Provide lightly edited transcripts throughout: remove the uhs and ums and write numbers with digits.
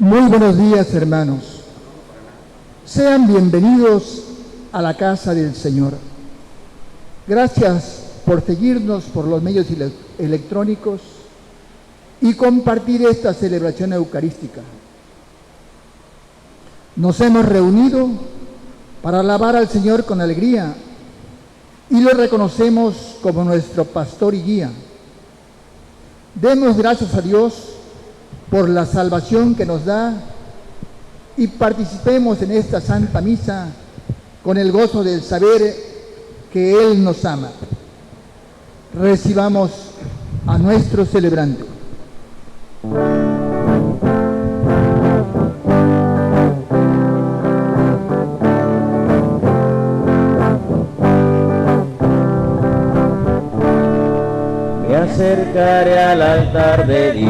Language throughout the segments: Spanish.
Muy buenos días, hermanos. Sean bienvenidos a la casa del Señor. Gracias por seguirnos por los medios electrónicos y compartir esta celebración eucarística. Nos hemos reunido para alabar al Señor con alegría y lo reconocemos como nuestro pastor y guía. Demos gracias a Dios por la salvación que nos da y participemos en esta Santa Misa con el gozo del saber que Él nos ama. Recibamos a nuestro celebrante. Me acercaré al altar de Dios,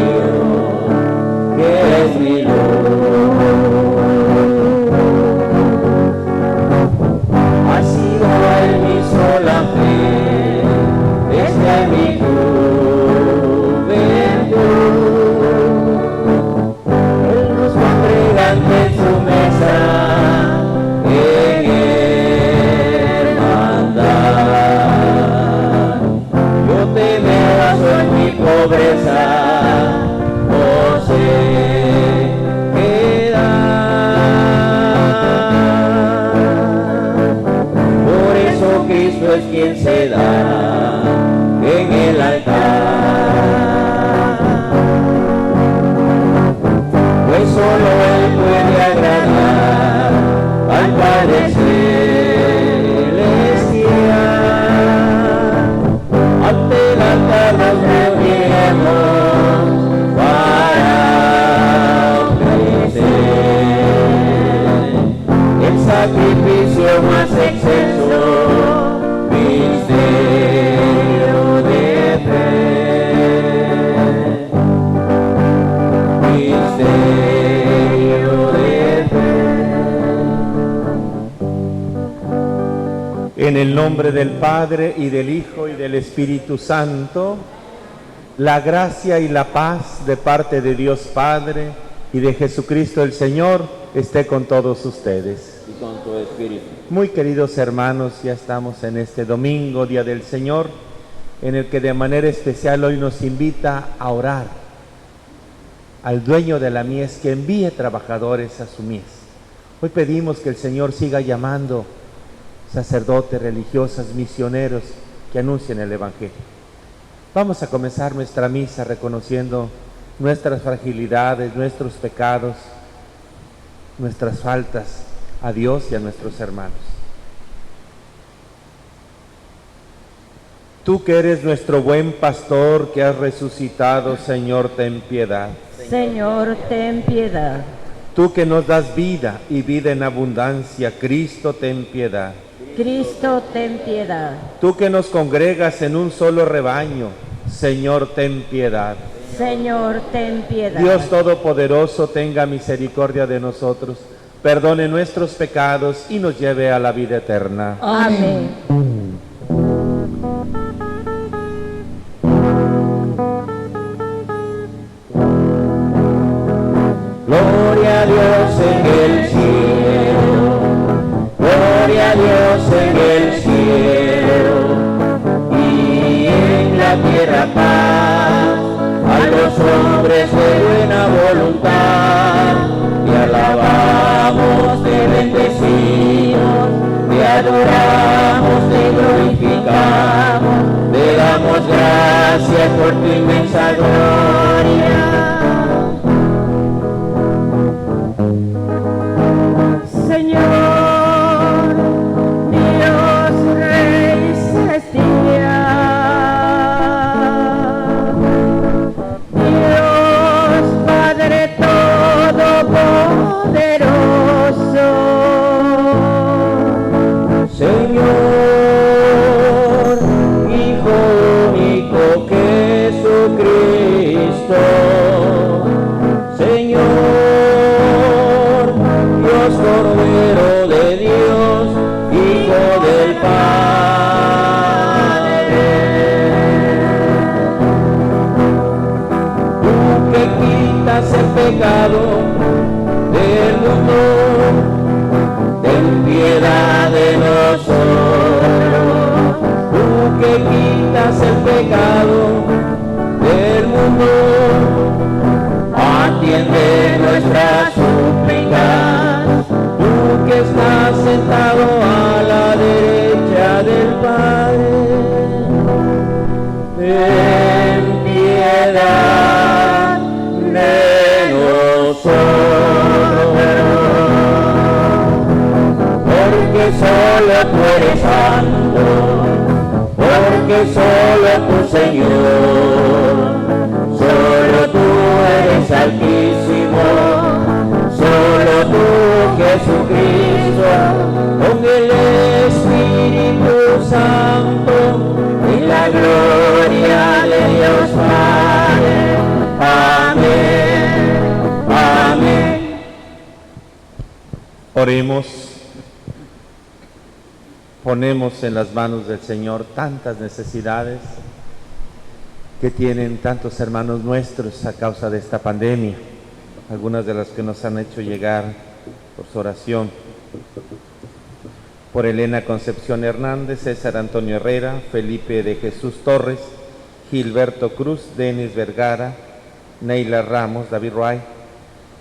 que es mi luz. Ha sido Él mi sola fe, desde mi juventud. Él nos congrega ante su mesa en hermandad. Yo temeroso en mi pobreza, Cristo es quien se da en el altar, pues solo Él puede agradar al Padre celestial. Ante el altar nos reuniremos para ofrecer el sacrificio más excelso, misterio de fe, misterio de fe. En el nombre del Padre, y del Hijo, y del Espíritu Santo, la gracia y la paz de parte de Dios Padre y de Jesucristo el Señor esté con todos ustedes. Y con tu espíritu. Muy queridos hermanos, ya estamos en este domingo, Día del Señor, en el que de manera especial hoy nos invita a orar al dueño de la mies que envíe trabajadores a su mies. Hoy pedimos que el Señor siga llamando sacerdotes, religiosas, misioneros que anuncien el Evangelio. Vamos a comenzar nuestra misa reconociendo nuestras fragilidades, nuestros pecados, nuestras faltas a Dios y a nuestros hermanos. Tú que eres nuestro buen pastor, que has resucitado, Señor, ten piedad. Señor, ten piedad. Tú que nos das vida y vida en abundancia, Cristo, ten piedad. Cristo, ten piedad. Tú que nos congregas en un solo rebaño, Señor, ten piedad. Señor, ten piedad. Dios Todopoderoso, tenga misericordia de nosotros, perdone nuestros pecados y nos lleve a la vida eterna. Amén. Gloria a Dios en el cielo, gloria a Dios en el cielo, y en la tierra paz a los hombres de buena voluntad. Te alabamos, te bendecimos, te adoramos, te glorificamos, te damos gracias por tu inmensa gloria. Señor, Dios Rey celestial, Dios Padre Todopoderoso, Señor, Hijo único Jesucristo, Señor, Dios Cordero de Dios, Hijo del Padre, tú que quitas el pecado del mundo, ten piedad de nosotros. Tú que quitas el pecado del mundo, atiende nuestras súplicas. Tú que estás sentado a la derecha del Padre, ten piedad de nosotros. Porque solo tú eres santo, porque solo tú, Señor, solo tú eres altísimo, solo tú, Jesucristo, con el Espíritu Santo, y la gloria de Dios Padre. Amén, amén. Oremos. Ponemos en las manos del Señor tantas necesidades que tienen tantos hermanos nuestros a causa de esta pandemia, algunas de las que nos han hecho llegar por su oración. Por Elena Concepción Hernández, César Antonio Herrera, Felipe de Jesús Torres, Gilberto Cruz, Denis Vergara, Neila Ramos, David Ray,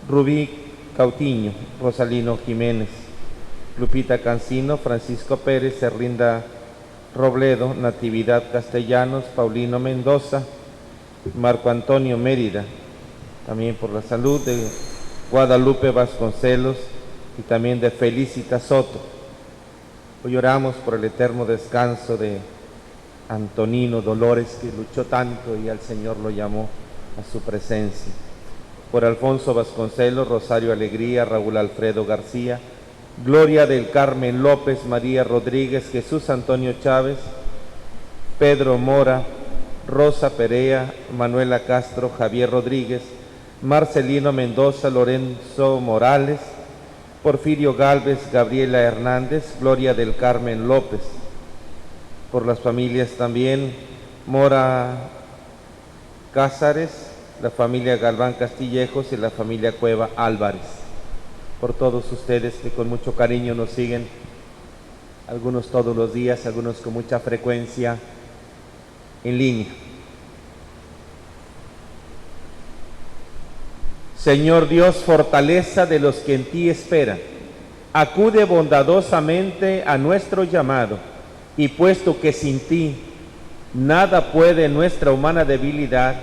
Rubí Cautiño, Rosalino Jiménez, Lupita Cancino, Francisco Pérez, Erlinda Robledo, Natividad Castellanos, Paulino Mendoza, Marco Antonio Mérida, también por la salud de Guadalupe Vasconcelos y también de Felicita Soto. Hoy oramos por el eterno descanso de Antonino Dolores, que luchó tanto y al Señor lo llamó a su presencia. Por Alfonso Vasconcelos, Rosario Alegría, Raúl Alfredo García, Gloria del Carmen López, María Rodríguez, Jesús Antonio Chávez, Pedro Mora, Rosa Perea, Manuela Castro, Javier Rodríguez, Marcelino Mendoza, Lorenzo Morales, Porfirio Gálvez, Gabriela Hernández, Gloria del Carmen López. Por las familias también, Mora Cázares, la familia Galván Castillejos y la familia Cueva Álvarez. Por todos ustedes que con mucho cariño nos siguen, algunos todos los días, algunos con mucha frecuencia en línea. Señor Dios, fortaleza de los que en ti esperan, acude bondadosamente a nuestro llamado, y puesto que sin ti nada puede nuestra humana debilidad,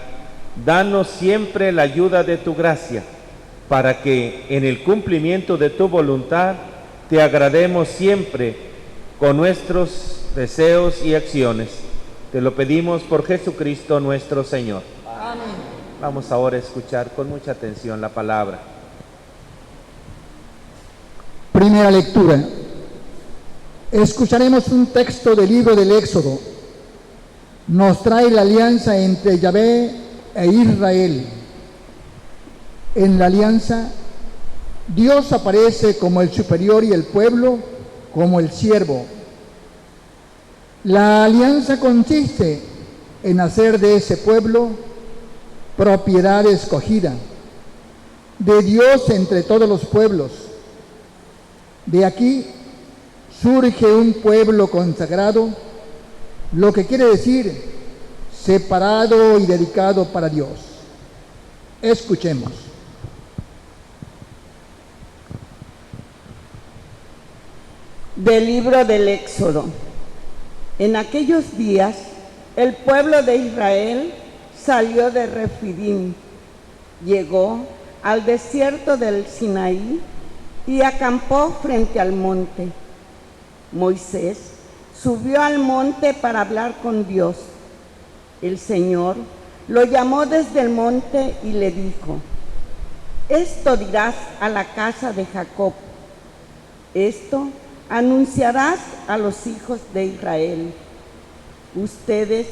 danos siempre la ayuda de tu gracia, para que en el cumplimiento de tu voluntad te agrademos siempre con nuestros deseos y acciones. Te lo pedimos por Jesucristo nuestro Señor. Amén. Vamos ahora a escuchar con mucha atención la palabra. Primera lectura. Escucharemos un texto del libro del Éxodo. Nos trae la alianza entre Yahvé e Israel. En la alianza, Dios aparece como el superior y el pueblo como el siervo. La alianza consiste en hacer de ese pueblo propiedad escogida, de Dios entre todos los pueblos. De aquí surge un pueblo consagrado, lo que quiere decir separado y dedicado para Dios. Escuchemos. Del libro del Éxodo. En aquellos días, el pueblo de Israel salió de Refidim, llegó al desierto del Sinaí y acampó frente al monte. Moisés subió al monte para hablar con Dios. El Señor lo llamó desde el monte y le dijo: esto dirás a la casa de Jacob, esto anunciarás a los hijos de Israel. Ustedes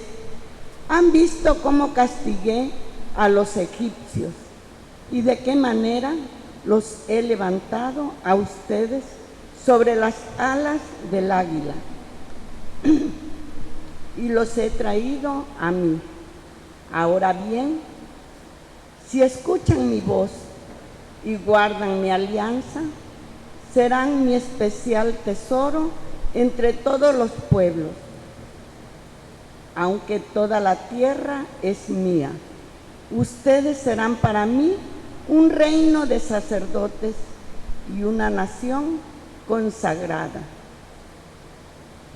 han visto cómo castigué a los egipcios y de qué manera los he levantado a ustedes sobre las alas del águila y los he traído a mí. Ahora bien, si escuchan mi voz y guardan mi alianza, serán mi especial tesoro entre todos los pueblos. Aunque toda la tierra es mía, ustedes serán para mí un reino de sacerdotes y una nación consagrada.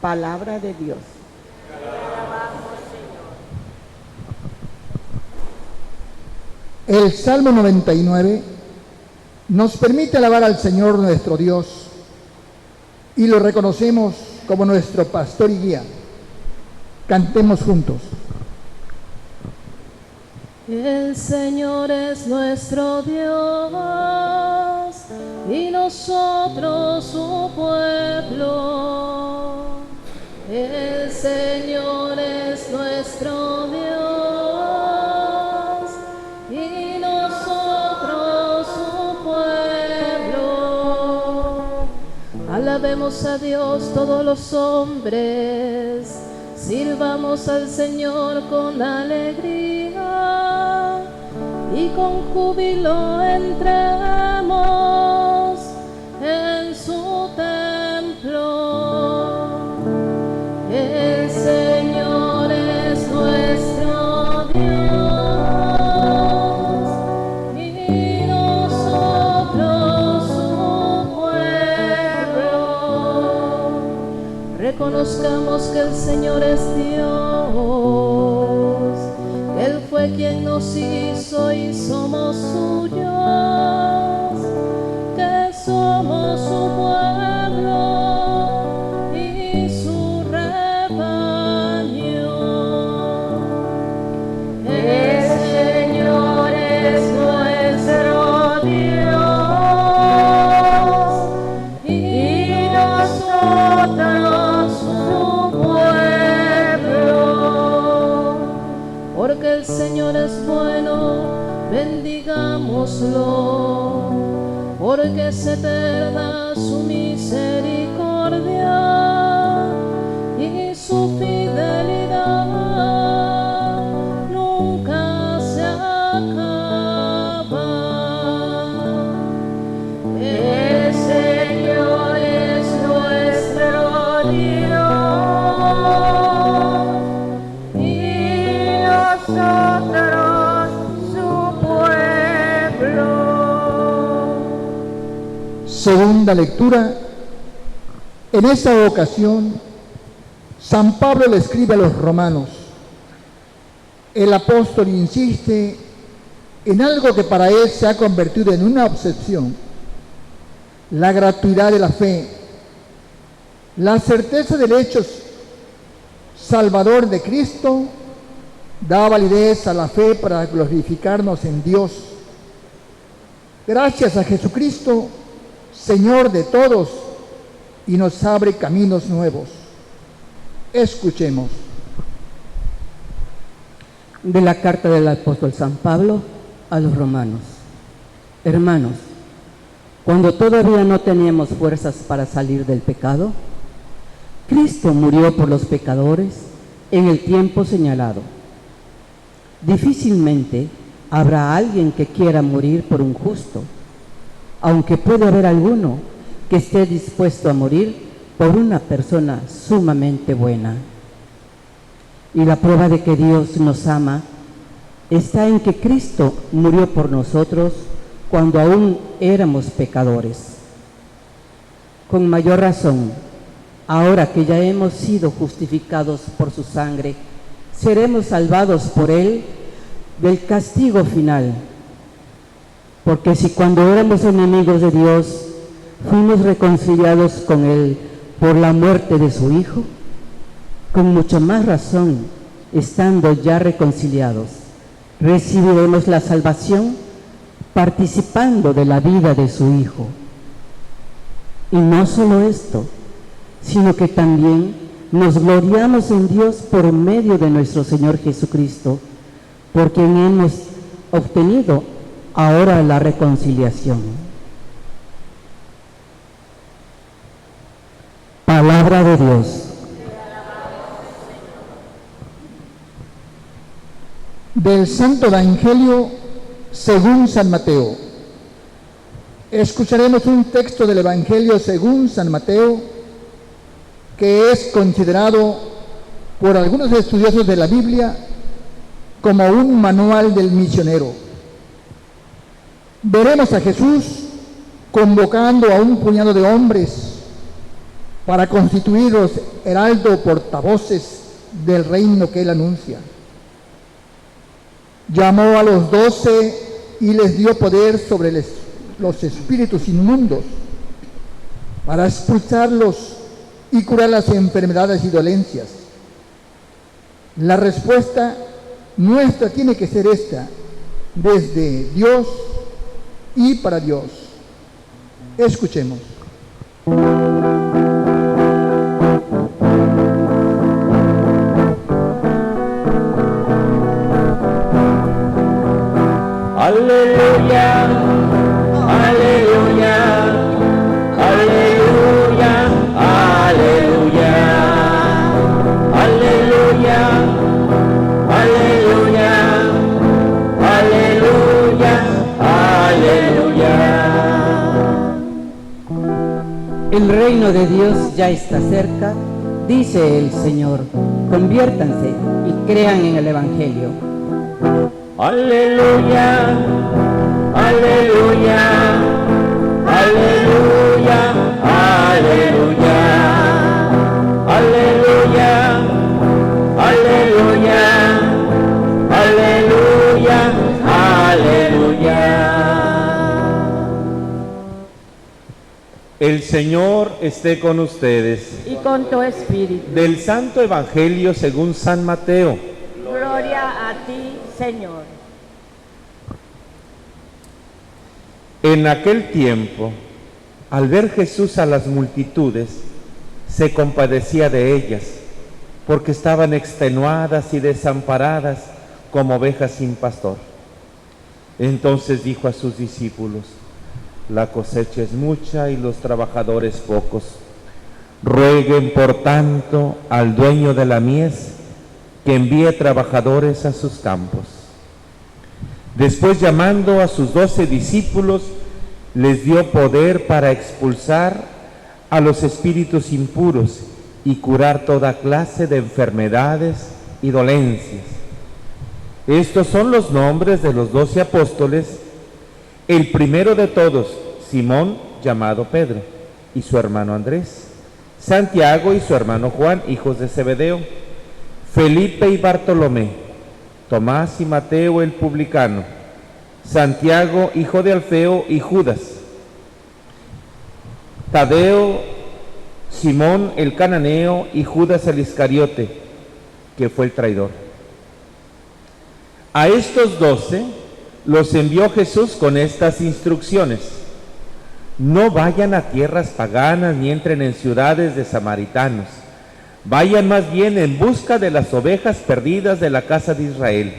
Palabra de Dios. El Salmo 99 nos permite alabar al Señor nuestro Dios y lo reconocemos como nuestro pastor y guía. Cantemos juntos. El Señor es nuestro Dios y nosotros su pueblo. El Señor es nuestro Dios y nosotros su pueblo. Alabemos a Dios todos los hombres, sirvamos al Señor con alegría y con júbilo entremos en su templo. El Señor es nuestro Dios y nosotros su pueblo. Reconozcamos que el Señor es Dios, que Él fue quien nos hizo y somos suyos, que somos su pueblo y su rebaño. El Señor es nuestro Dios y nosotros su pueblo. Porque el Señor es bueno, bendigámoslo, porque es eterna su misericordia y su fidelidad nunca se acaba. El Señor es nuestro Dios y nosotros su pueblo. Segunda lectura. En esta ocasión, San Pablo le escribe a los romanos. El apóstol insiste en algo que para él se ha convertido en una obsesión: la gratuidad de la fe, la certeza del hecho salvador de Cristo da validez a la fe para glorificarnos en Dios. Gracias a Jesucristo, Señor de todos, y nos abre caminos nuevos. Escuchemos. De la carta del apóstol San Pablo a los romanos. Hermanos, cuando todavía no teníamos fuerzas para salir del pecado, Cristo murió por los pecadores en el tiempo señalado. Difícilmente habrá alguien que quiera morir por un justo, aunque puede haber alguno que esté dispuesto a morir por una persona sumamente buena. Y la prueba de que Dios nos ama está en que Cristo murió por nosotros cuando aún éramos pecadores. Con mayor razón, ahora que ya hemos sido justificados por su sangre, seremos salvados por Él del castigo final. Porque si cuando éramos enemigos de Dios, fuimos reconciliados con Él por la muerte de su Hijo, con mucha más razón, estando ya reconciliados, recibiremos la salvación participando de la vida de su Hijo. Y no solo esto, sino que también nos gloriamos en Dios por medio de nuestro Señor Jesucristo, por quien hemos obtenido ahora la reconciliación. Palabra de Dios. Del Santo Evangelio según San Mateo. escucharemos un texto del Evangelio según San Mateo, que es considerado por algunos estudiosos de la Biblia como un manual del misionero. Veremos a Jesús convocando a un puñado de hombres para constituir los heraldo portavoces del reino que él anuncia. Llamó a los 12 y les dio poder sobre los espíritus inmundos para expulsarlos y curar las enfermedades y dolencias. La respuesta nuestra tiene que ser esta: desde Dios y para Dios. Escuchemos. Aleluya, aleluya, aleluya, aleluya, aleluya, aleluya, aleluya, aleluya. El reino de Dios ya está cerca, dice el Señor. Conviértanse y crean en el Evangelio. Aleluya, aleluya, aleluya, aleluya, aleluya, aleluya, aleluya, aleluya. El Señor esté con ustedes. Y con tu espíritu. Del Santo Evangelio según San Mateo. Gloria a ti, Señor. En aquel tiempo, al ver Jesús a las multitudes, se compadecía de ellas, porque estaban extenuadas y desamparadas como ovejas sin pastor. Entonces dijo a sus discípulos: la cosecha es mucha y los trabajadores pocos. Rueguen, por tanto, al dueño de la mies que envíe trabajadores a sus campos. Después, llamando a sus 12 discípulos, les dio poder para expulsar a los espíritus impuros y curar toda clase de enfermedades y dolencias. Estos son los nombres de los 12 apóstoles. El primero de todos, Simón, llamado Pedro, y su hermano Andrés. Santiago y su hermano Juan, hijos de Zebedeo. Felipe y Bartolomé. Tomás y Mateo el publicano. Santiago, hijo de Alfeo, y Judas. Tadeo, Simón el cananeo y Judas el Iscariote, que fue el traidor. A estos 12 los envió Jesús con estas instrucciones: no vayan a tierras paganas ni entren en ciudades de samaritanos. Vayan más bien en busca de las ovejas perdidas de la casa de Israel.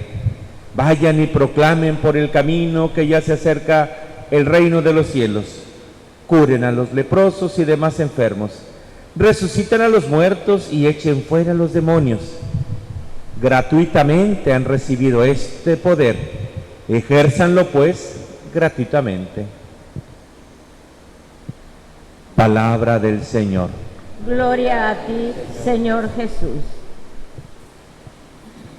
Vayan y proclamen por el camino que ya se acerca el reino de los cielos. Curen a los leprosos y demás enfermos. Resuciten a los muertos y echen fuera a los demonios. Gratuitamente han recibido este poder. Ejérzanlo pues gratuitamente. Palabra del Señor. Gloria a ti, Señor Jesús.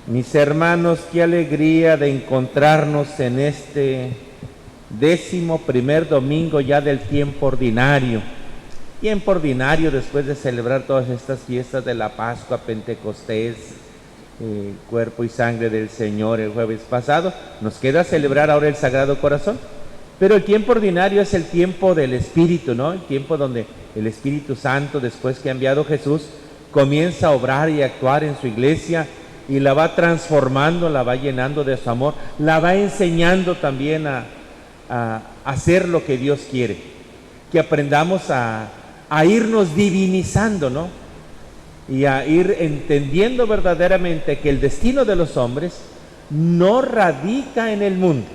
Mis hermanos, qué alegría de encontrarnos en este 11º domingo ya del tiempo ordinario. Tiempo ordinario después de celebrar todas estas fiestas de la Pascua, Pentecostés, cuerpo y sangre del Señor el jueves pasado. Nos queda celebrar ahora el Sagrado Corazón. Pero el tiempo ordinario es el tiempo del Espíritu, ¿no? El tiempo donde el Espíritu Santo, después que ha enviado Jesús, comienza a obrar y a actuar en su iglesia y la va transformando, la va llenando de su amor, la va enseñando también a hacer lo que Dios quiere. Que aprendamos a irnos divinizando, ¿no? Y a ir entendiendo verdaderamente que el destino de los hombres no radica en el mundo.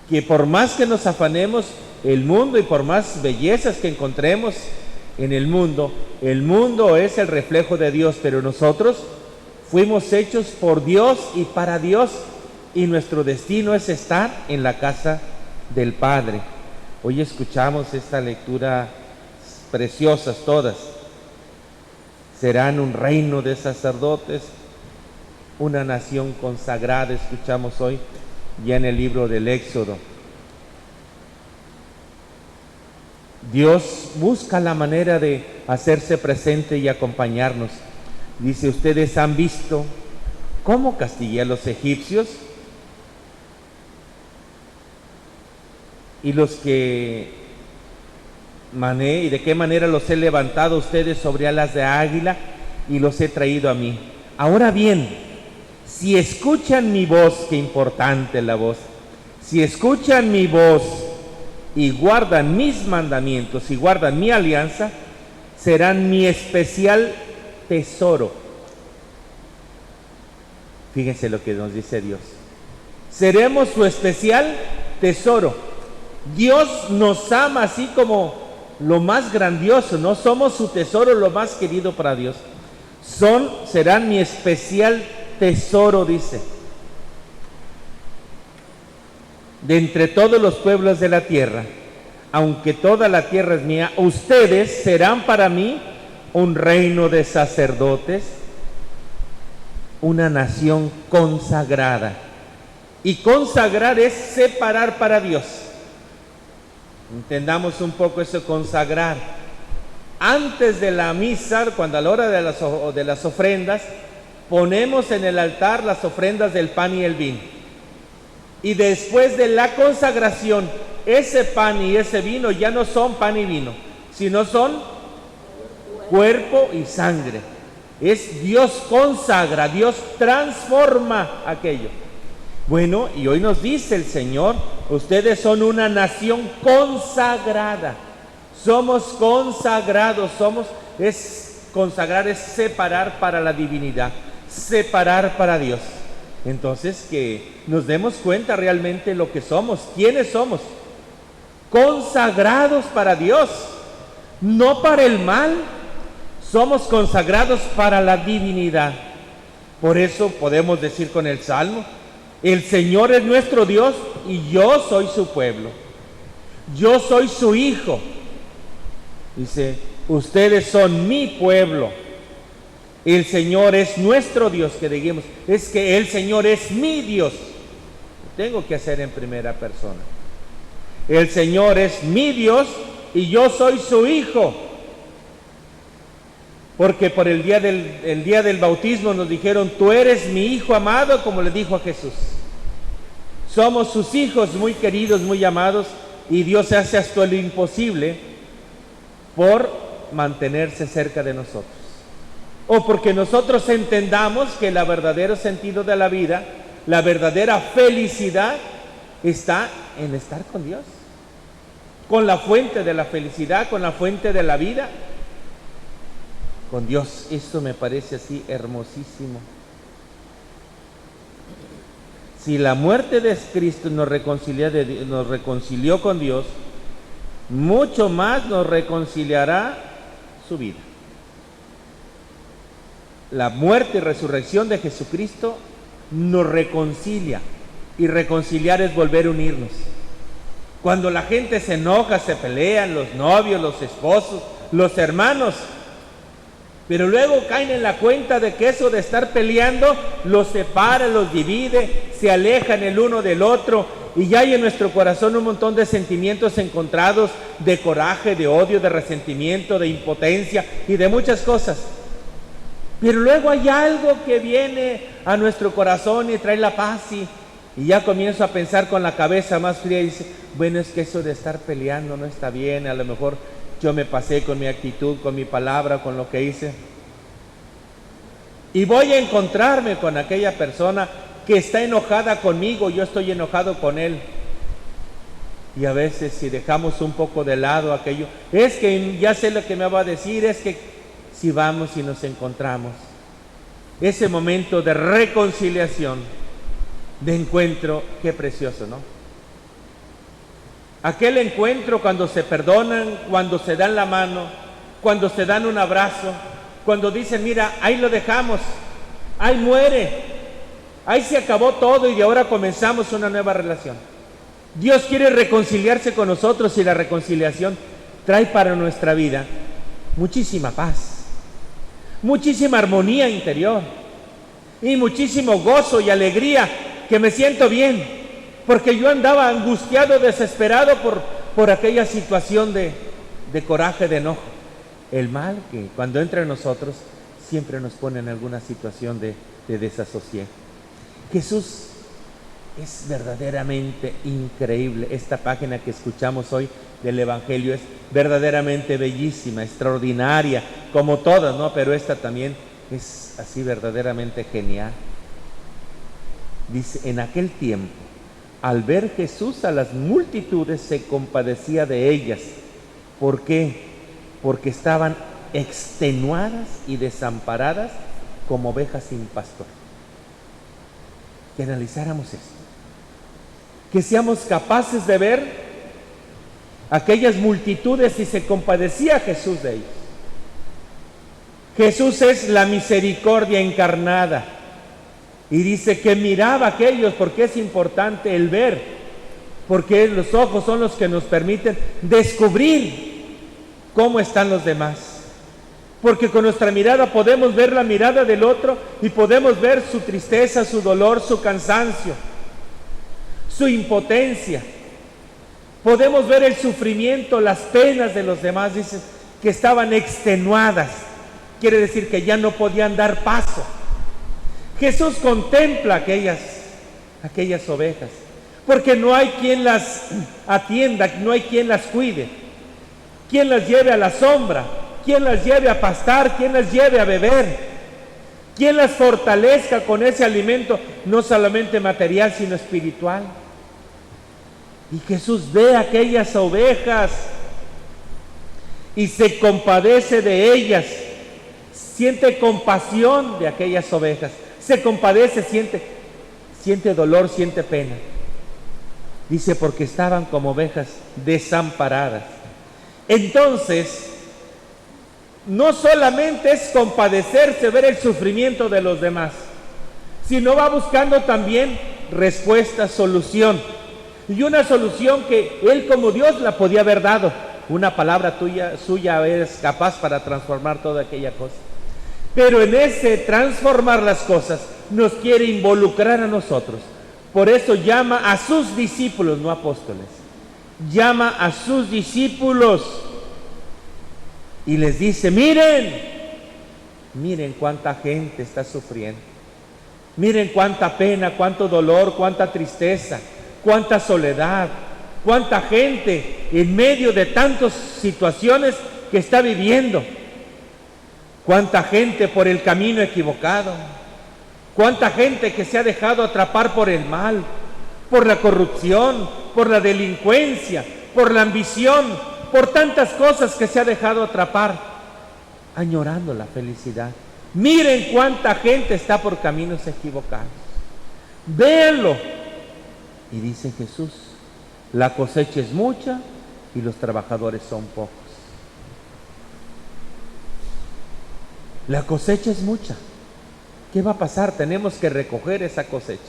Que por más que nos afanemos el mundo y por más bellezas que encontremos en el mundo es el reflejo de Dios, pero nosotros fuimos hechos por Dios y para Dios, y nuestro destino es estar en la casa del Padre. Hoy escuchamos esta lectura preciosas todas. Serán un reino de sacerdotes, una nación consagrada, escuchamos hoy ya en el libro del Éxodo. Dios busca la manera de hacerse presente y acompañarnos. Dice, ustedes han visto cómo castigué a los egipcios y los que mané, y de qué manera los he levantado a ustedes sobre alas de águila y los he traído a mí. Ahora bien, si escuchan mi voz, qué importante la voz, si escuchan mi voz y guardan mis mandamientos y guardan mi alianza, serán mi especial tesoro. Fíjense lo que nos dice Dios. Seremos su especial tesoro. Dios nos ama así como lo más grandioso, ¿no? Somos su tesoro, lo más querido para Dios. Serán mi especial tesoro, dice. De entre todos los pueblos de la tierra, aunque toda la tierra es mía, ustedes serán para mí un reino de sacerdotes, una nación consagrada. Y consagrar es separar para Dios. Entendamos un poco eso, consagrar. Antes de la misa, cuando a la hora de las ofrendas, ponemos en el altar las ofrendas del pan y el vino. Y después de la consagración, ese pan y ese vino ya no son pan y vino, sino son cuerpo y sangre. Es Dios consagra, Dios transforma aquello. Bueno, y hoy nos dice el Señor, ustedes son una nación consagrada. Somos consagrados, consagrar es separar para la divinidad, separar para Dios. Entonces, que nos demos cuenta realmente lo que somos, quiénes somos. Consagrados para Dios, no para el mal. Somos consagrados para la divinidad. Por eso podemos decir con el Salmo, el Señor es nuestro Dios y yo soy su pueblo. Yo soy su hijo. Dice, ustedes son mi pueblo. El Señor es nuestro Dios, que digamos, es que el Señor es mi Dios. Tengo que hacer en primera persona. El Señor es mi Dios y yo soy su hijo. Porque por el día del bautismo nos dijeron, tú eres mi hijo amado, como le dijo a Jesús. Somos sus hijos muy queridos, muy amados, y Dios hace hasta lo imposible por mantenerse cerca de nosotros. O porque nosotros entendamos que el verdadero sentido de la vida, la verdadera felicidad está en estar con Dios, con la fuente de la felicidad, con la fuente de la vida, con Dios. Esto me parece así hermosísimo. Si la muerte de Cristo nos reconcilió con Dios, mucho más nos reconciliará su vida. La muerte y resurrección de Jesucristo nos reconcilia, y reconciliar es volver a unirnos. Cuando la gente se enoja, se pelean, los novios, los esposos, los hermanos, pero luego caen en la cuenta de que eso de estar peleando los separa, los divide, se alejan el uno del otro, y ya hay en nuestro corazón un montón de sentimientos encontrados, de coraje, de odio, de resentimiento, de impotencia y de muchas cosas. Pero luego hay algo que viene a nuestro corazón y trae la paz, y ya comienzo a pensar con la cabeza más fría y dice, bueno, es que eso de estar peleando no está bien, a lo mejor yo me pasé con mi actitud, con mi palabra, con lo que hice. Y voy a encontrarme con aquella persona que está enojada conmigo, yo estoy enojado con él. Y a veces si dejamos un poco de lado aquello, es que ya sé lo que me va a decir, es que si vamos y nos encontramos, ese momento de reconciliación, de encuentro, qué precioso, ¿no? Aquel encuentro cuando se perdonan, cuando se dan la mano, cuando se dan un abrazo, cuando dicen, mira, ahí lo dejamos, ahí muere, ahí se acabó todo y de ahora comenzamos una nueva relación. Dios quiere reconciliarse con nosotros y la reconciliación trae para nuestra vida muchísima paz, muchísima armonía interior y muchísimo gozo y alegría, que me siento bien, porque yo andaba angustiado, desesperado por aquella situación de coraje, de enojo. El mal que cuando entra en nosotros siempre nos pone en alguna situación de desasosiego. Jesús es verdaderamente increíble. Esta página que escuchamos hoy del Evangelio es verdaderamente bellísima, extraordinaria, como todas, ¿no? Pero esta también es así verdaderamente genial. Dice, en aquel tiempo, al ver Jesús a las multitudes, se compadecía de ellas. ¿Por qué? Porque estaban extenuadas y desamparadas como ovejas sin pastor. Que analizáramos esto, que seamos capaces de ver aquellas multitudes y se compadecía Jesús de ellos. Jesús es la misericordia encarnada y dice que miraba a aquellos, porque es importante el ver, porque los ojos son los que nos permiten descubrir cómo están los demás. Porque con nuestra mirada podemos ver la mirada del otro y podemos ver su tristeza, su dolor, su cansancio, su impotencia. Podemos ver el sufrimiento, las penas de los demás. Dicen que estaban extenuadas. Quiere decir que ya no podían dar paso. Jesús contempla aquellas ovejas, porque no hay quien las atienda, no hay quien las cuide, quien las lleve a la sombra, quien las lleve a pastar, quien las lleve a beber, quien las fortalezca con ese alimento, no solamente material, sino espiritual. Y Jesús ve a aquellas ovejas y se compadece de ellas, siente compasión de aquellas ovejas, se compadece, siente dolor, siente pena. Dice, porque estaban como ovejas desamparadas. Entonces, no solamente es compadecerse, ver el sufrimiento de los demás, sino va buscando también respuesta, solución. Y una solución que Él como Dios la podía haber dado. Una palabra suya es capaz para transformar toda aquella cosa. Pero en ese transformar las cosas nos quiere involucrar a nosotros. Por eso llama a sus discípulos, no apóstoles. Llama a sus discípulos y les dice, miren cuánta gente está sufriendo. Miren cuánta pena, cuánto dolor, cuánta tristeza, cuánta soledad, cuánta gente en medio de tantas situaciones que está viviendo. Cuánta gente por el camino equivocado, cuánta gente que se ha dejado atrapar por el mal, por la corrupción, por la delincuencia, por la ambición, por tantas cosas que se ha dejado atrapar, añorando la felicidad. Miren cuánta gente está por caminos equivocados. Véanlo. Y dice Jesús, la cosecha es mucha y los trabajadores son pocos. La cosecha es mucha. ¿Qué va a pasar? Tenemos que recoger esa cosecha.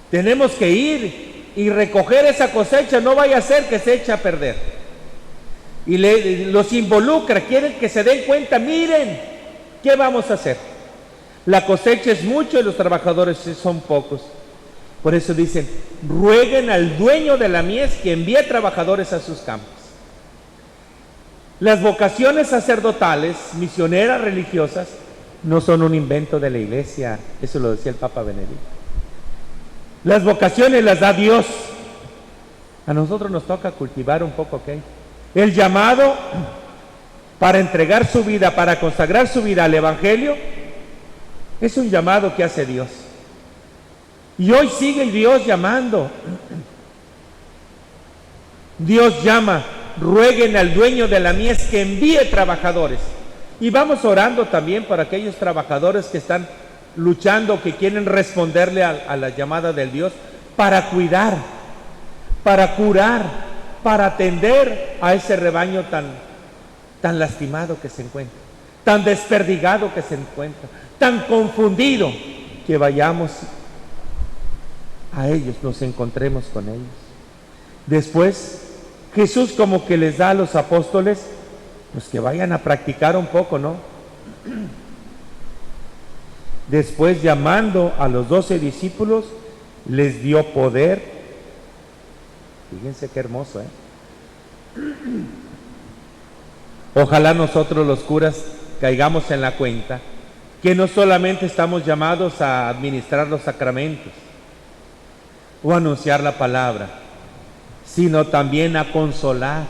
Tenemos que ir y recoger esa cosecha, no vaya a ser que se eche a perder. Y los involucra, quieren que se den cuenta, miren, ¿qué vamos a hacer? La cosecha es mucha y los trabajadores son pocos. Por eso dicen, rueguen al dueño de la mies que envíe trabajadores a sus campos. Las vocaciones sacerdotales, misioneras, religiosas, no son un invento de la iglesia. Eso lo decía el Papa Benedicto. Las vocaciones las da Dios. A nosotros nos toca cultivar un poco, ¿ok? El llamado para entregar su vida, para consagrar su vida al Evangelio, es un llamado que hace Dios. Y hoy sigue Dios llamando. Dios llama, rueguen al dueño de la mies que envíe trabajadores. Y vamos orando también para aquellos trabajadores que están luchando, que quieren responderle a la llamada del Dios, para cuidar, para curar, para atender a ese rebaño tan lastimado que se encuentra, tan desperdigado que se encuentra, tan confundido, que vayamos a ellos, nos encontremos con ellos. Después, Jesús como que les da a los apóstoles, pues que vayan a practicar un poco, ¿no? Después, llamando a los 12 discípulos, les dio poder. Fíjense qué hermoso, Ojalá nosotros los curas caigamos en la cuenta que no solamente estamos llamados a administrar los sacramentos o a anunciar la palabra, sino también a consolar,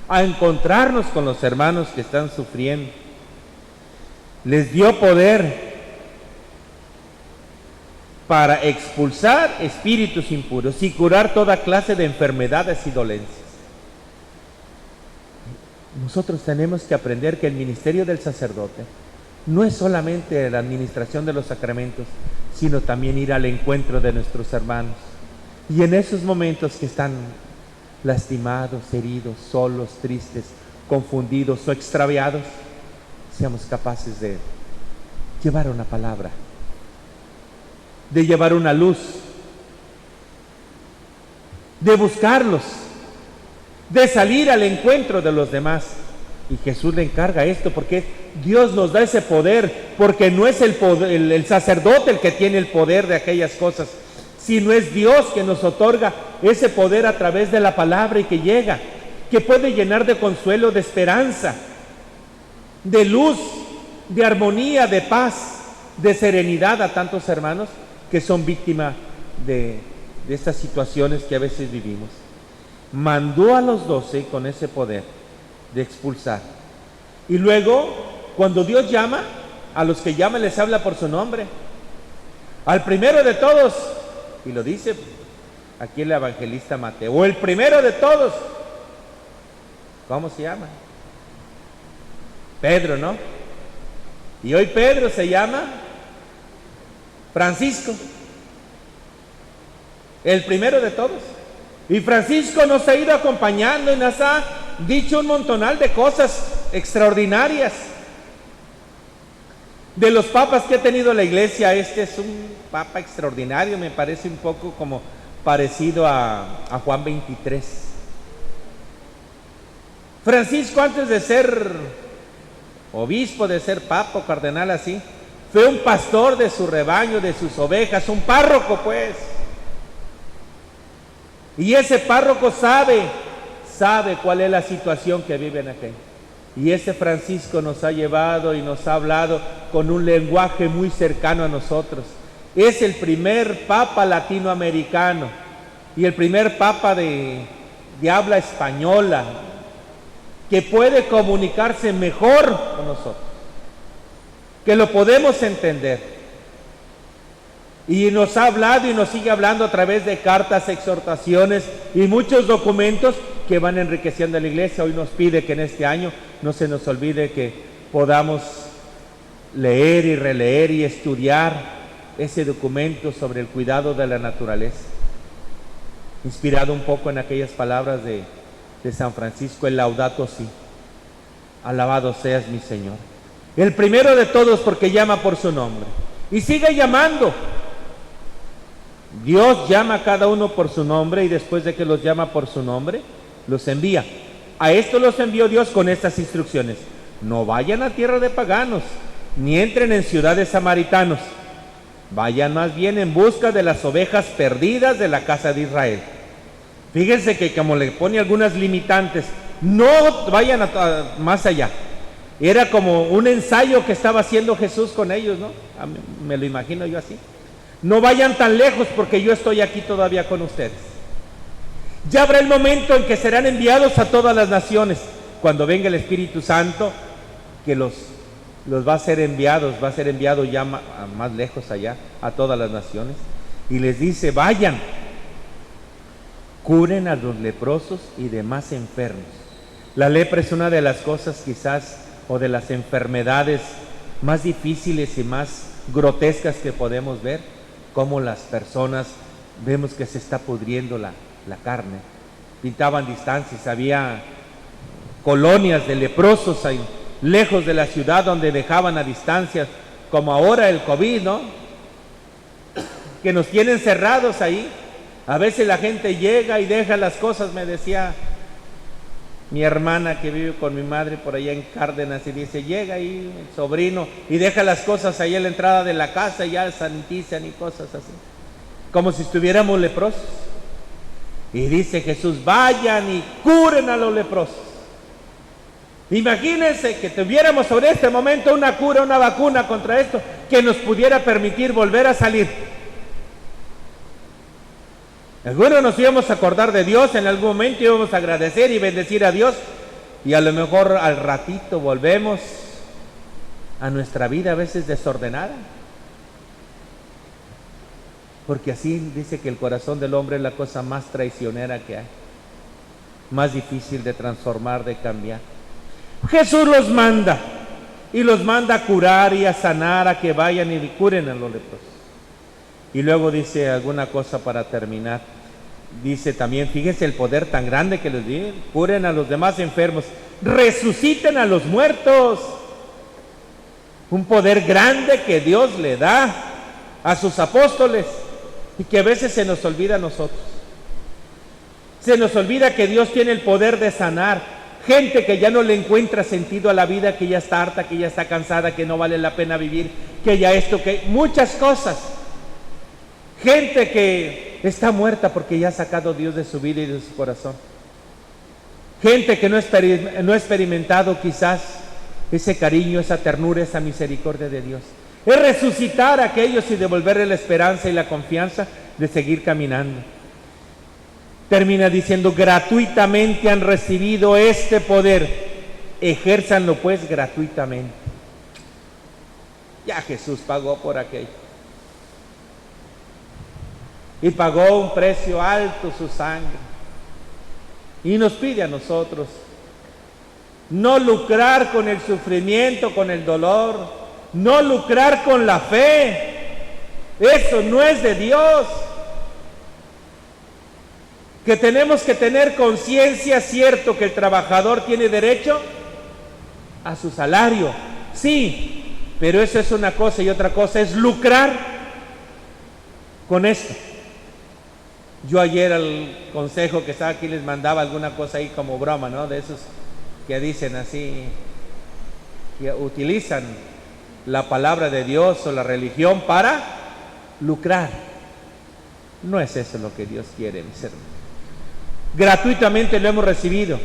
a encontrarnos con los hermanos que están sufriendo. Les dio poder para expulsar espíritus impuros y curar toda clase de enfermedades y dolencias. Nosotros tenemos que aprender que el ministerio del sacerdote no es solamente la administración de los sacramentos, sino también ir al encuentro de nuestros hermanos. Y en esos momentos que están lastimados, heridos, solos, tristes, confundidos o extraviados, seamos capaces de llevar una palabra, de llevar una luz, de buscarlos, de salir al encuentro de los demás. Y Jesús le encarga esto porque Dios nos da ese poder, porque no es el sacerdote el que tiene el poder de aquellas cosas, sino es Dios que nos otorga ese poder a través de la palabra y que llega, que puede llenar de consuelo, de esperanza, de luz, de armonía, de paz, de serenidad a tantos hermanos que son víctimas de estas situaciones que a veces vivimos. Mandó a los 12 con ese poder de expulsar. Y luego, cuando Dios llama, a los que llama les habla por su nombre. Al primero de todos, y lo dice aquí el evangelista Mateo, o el primero de todos, ¿cómo se llama? Pedro, ¿no? Y hoy Pedro se llama Francisco, el primero de todos. Y Francisco nos ha ido acompañando y nos ha dicho un montonal de cosas extraordinarias. De los papas que ha tenido la iglesia, este es un papa extraordinario, me parece un poco como parecido a Juan 23. Francisco, antes de ser obispo, de ser papa o cardenal así, fue un pastor de su rebaño, de sus ovejas, un párroco pues. Y ese párroco sabe cuál es la situación que viven aquí. Y ese Francisco nos ha llevado y nos ha hablado con un lenguaje muy cercano a nosotros. Es el primer papa latinoamericano y el primer papa de habla española que puede comunicarse mejor con nosotros, que lo podemos entender. Y nos ha hablado y nos sigue hablando a través de cartas, exhortaciones y muchos documentos que van enriqueciendo a la iglesia. Hoy nos pide que en este año no se nos olvide que podamos leer y releer y estudiar ese documento sobre el cuidado de la naturaleza, inspirado un poco en aquellas palabras de San Francisco, el Laudato Si, alabado seas mi Señor, el primero de todos porque llama por su nombre y sigue llamando. Dios llama a cada uno por su nombre y después de que los llama por su nombre, los envía. A esto los envió Dios con estas instrucciones: no vayan a tierra de paganos, ni entren en ciudades samaritanos, vayan más bien en busca de las ovejas perdidas de la casa de Israel. Fíjense que como le pone algunas limitantes, no vayan más allá. Era como un ensayo que estaba haciendo Jesús con ellos, ¿no? Me lo imagino yo así. No vayan tan lejos porque yo estoy aquí todavía con ustedes. Ya habrá el momento en que serán enviados a todas las naciones, cuando venga el Espíritu Santo, que los va a ser enviado ya más lejos allá, a todas las naciones. Y les dice, vayan, curen a los leprosos y demás enfermos. La lepra es una de las cosas quizás, o de las enfermedades más difíciles y más grotescas que podemos ver, como las personas vemos que se está pudriendo la carne. Pintaban distancias, había colonias de leprosos ahí, lejos de la ciudad, donde dejaban a distancias, como ahora el COVID, ¿no? que nos tienen cerrados ahí. A veces la gente llega y deja las cosas, me decía mi hermana que vive con mi madre por allá en Cárdenas, y dice, llega ahí el sobrino y deja las cosas ahí en la entrada de la casa y ya sanitizan y cosas así, como si estuviéramos leprosos. Y dice Jesús, vayan y curen a los leprosos. Imagínense que tuviéramos sobre este momento una cura, una vacuna contra esto, que nos pudiera permitir volver a salir. Algunos nos íbamos a acordar de Dios, en algún momento íbamos a agradecer y bendecir a Dios, y a lo mejor al ratito volvemos a nuestra vida a veces desordenada. Porque así dice que el corazón del hombre es la cosa más traicionera que hay, más difícil de transformar, de cambiar. Jesús los manda, y los manda a curar y a sanar, a que vayan y curen a los leprosos. Y luego dice alguna cosa para terminar. Dice también, fíjense el poder tan grande que les di, curen a los demás enfermos, resuciten a los muertos. Un poder grande que Dios le da a sus apóstoles y que a veces se nos olvida a nosotros. Se nos olvida que Dios tiene el poder de sanar. Gente que ya no le encuentra sentido a la vida, que ya está harta, que ya está cansada, que no vale la pena vivir, que ya esto, que muchas cosas. Gente que está muerta porque ya ha sacado Dios de su vida y de su corazón. Gente que no ha experimentado quizás ese cariño, esa ternura, esa misericordia de Dios. Es resucitar a aquellos y devolverle la esperanza y la confianza de seguir caminando. Termina diciendo, gratuitamente han recibido este poder, ejérzanlo pues gratuitamente. Ya Jesús pagó por aquello. Y pagó un precio alto su sangre. Y nos pide a nosotros no lucrar con el sufrimiento, con el dolor, no lucrar con la fe. Eso no es de Dios. Que tenemos que tener conciencia, cierto, que el trabajador tiene derecho a su salario, sí, pero eso es una cosa, y otra cosa es lucrar con esto. Yo ayer al consejo que estaba aquí les mandaba alguna cosa ahí como broma, ¿no? De esos que dicen así, que utilizan la palabra de Dios o la religión para lucrar. No es eso lo que Dios quiere, mis hermanos. Gratuitamente lo hemos recibido.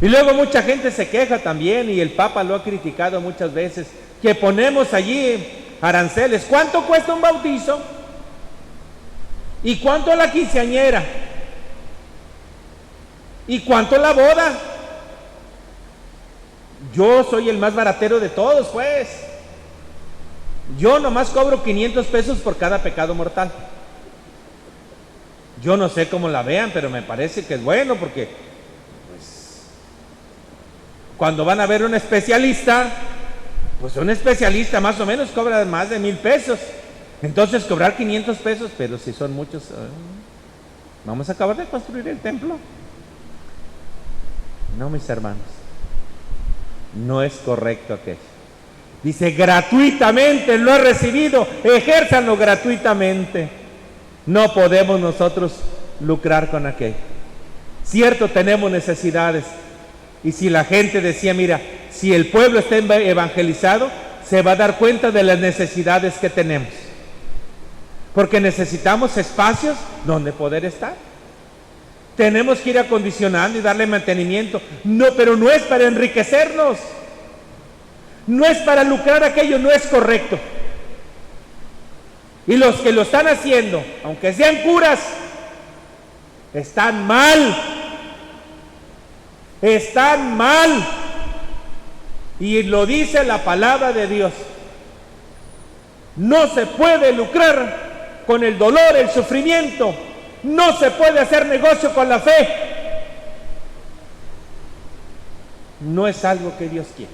Y luego mucha gente se queja también, y el Papa lo ha criticado muchas veces, que ponemos allí aranceles. ¿Cuánto cuesta un bautizo? ¿Y cuánto la quinceañera? ¿Y cuánto la boda? Yo soy el más baratero de todos, pues. Yo nomás cobro 500 pesos por cada pecado mortal. Yo no sé cómo la vean, pero me parece que es bueno, porque pues, cuando van a ver un especialista, pues un especialista más o menos cobra más de 1,000 pesos. Entonces cobrar 500 pesos, pero si son muchos, vamos a acabar de construir el templo. No, mis hermanos, no es correcto aquello. Dice, gratuitamente lo he recibido, ejérzanlo gratuitamente. No podemos nosotros lucrar con aquello. Cierto, tenemos necesidades. Y si la gente decía, mira, si el pueblo está evangelizado, se va a dar cuenta de las necesidades que tenemos. Porque necesitamos espacios donde poder estar. Tenemos que ir acondicionando y darle mantenimiento. No, pero no es para enriquecernos. No es para lucrar aquello, no es correcto. Y los que lo están haciendo, aunque sean curas, están mal. Están mal. Y lo dice la palabra de Dios. No se puede lucrar con el dolor, el sufrimiento. No se puede hacer negocio con la fe. No es algo que Dios quiere.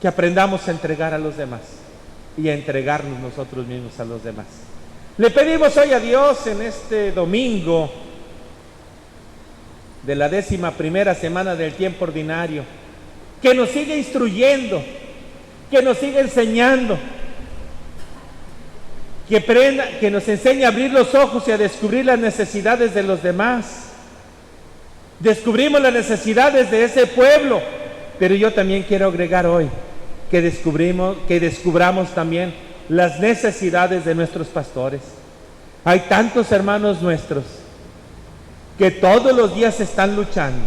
Que aprendamos a entregar a los demás y a entregarnos nosotros mismos a los demás. Le pedimos hoy a Dios en este domingo de la 11ª semana del tiempo ordinario, que nos siga instruyendo, que nos siga enseñando, que nos enseñe a abrir los ojos y a descubrir las necesidades de los demás. Descubrimos las necesidades de ese pueblo, pero yo también quiero agregar hoy que descubramos también las necesidades de nuestros pastores. Hay tantos hermanos nuestros que todos los días están luchando.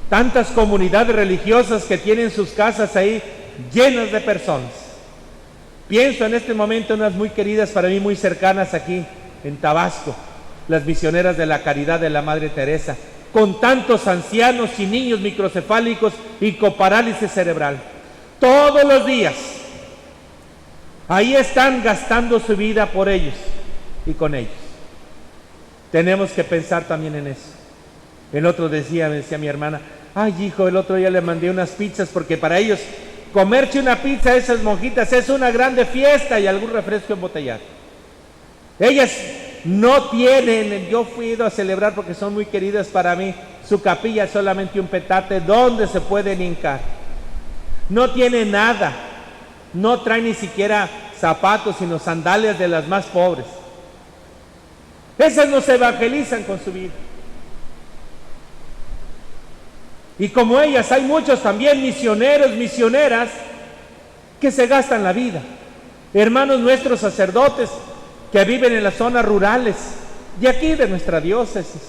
Tantas comunidades religiosas que tienen sus casas ahí llenas de personas. Pienso en este momento en unas muy queridas para mí, muy cercanas aquí en Tabasco, las misioneras de la Caridad de la Madre Teresa, con tantos ancianos y niños microcefálicos y con parálisis cerebral. Todos los días ahí están gastando su vida por ellos y con ellos. Tenemos que pensar también en eso. El otro me decía mi hermana, ay hijo, el otro día le mandé unas pizzas porque para ellos comerse una pizza a esas monjitas es una grande fiesta y algún refresco embotellado. Ellas no tienen, yo fui ido a celebrar porque son muy queridas para mí, su capilla es solamente un petate donde se pueden hincar. No tiene nada, no trae ni siquiera zapatos, sino sandalias de las más pobres. Esas nos evangelizan con su vida. Y como ellas hay muchos también misioneros, misioneras que se gastan la vida. Hermanos nuestros sacerdotes que viven en las zonas rurales de aquí de nuestra diócesis,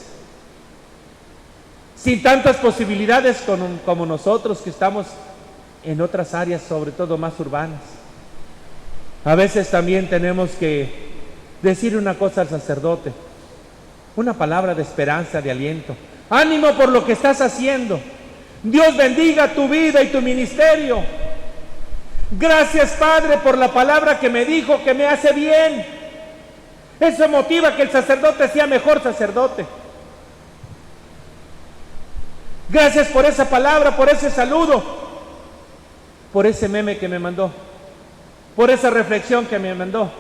sin tantas posibilidades como nosotros que estamos en otras áreas, sobre todo más urbanas. A veces también tenemos que decir una cosa al sacerdote, una palabra de esperanza, de aliento. Ánimo por lo que estás haciendo. Dios bendiga tu vida y tu ministerio. Gracias, Padre, por la palabra que me dijo que me hace bien. Eso motiva que el sacerdote sea mejor sacerdote. Gracias por esa palabra, por ese saludo, por ese meme que me mandó, por esa reflexión que me mandó,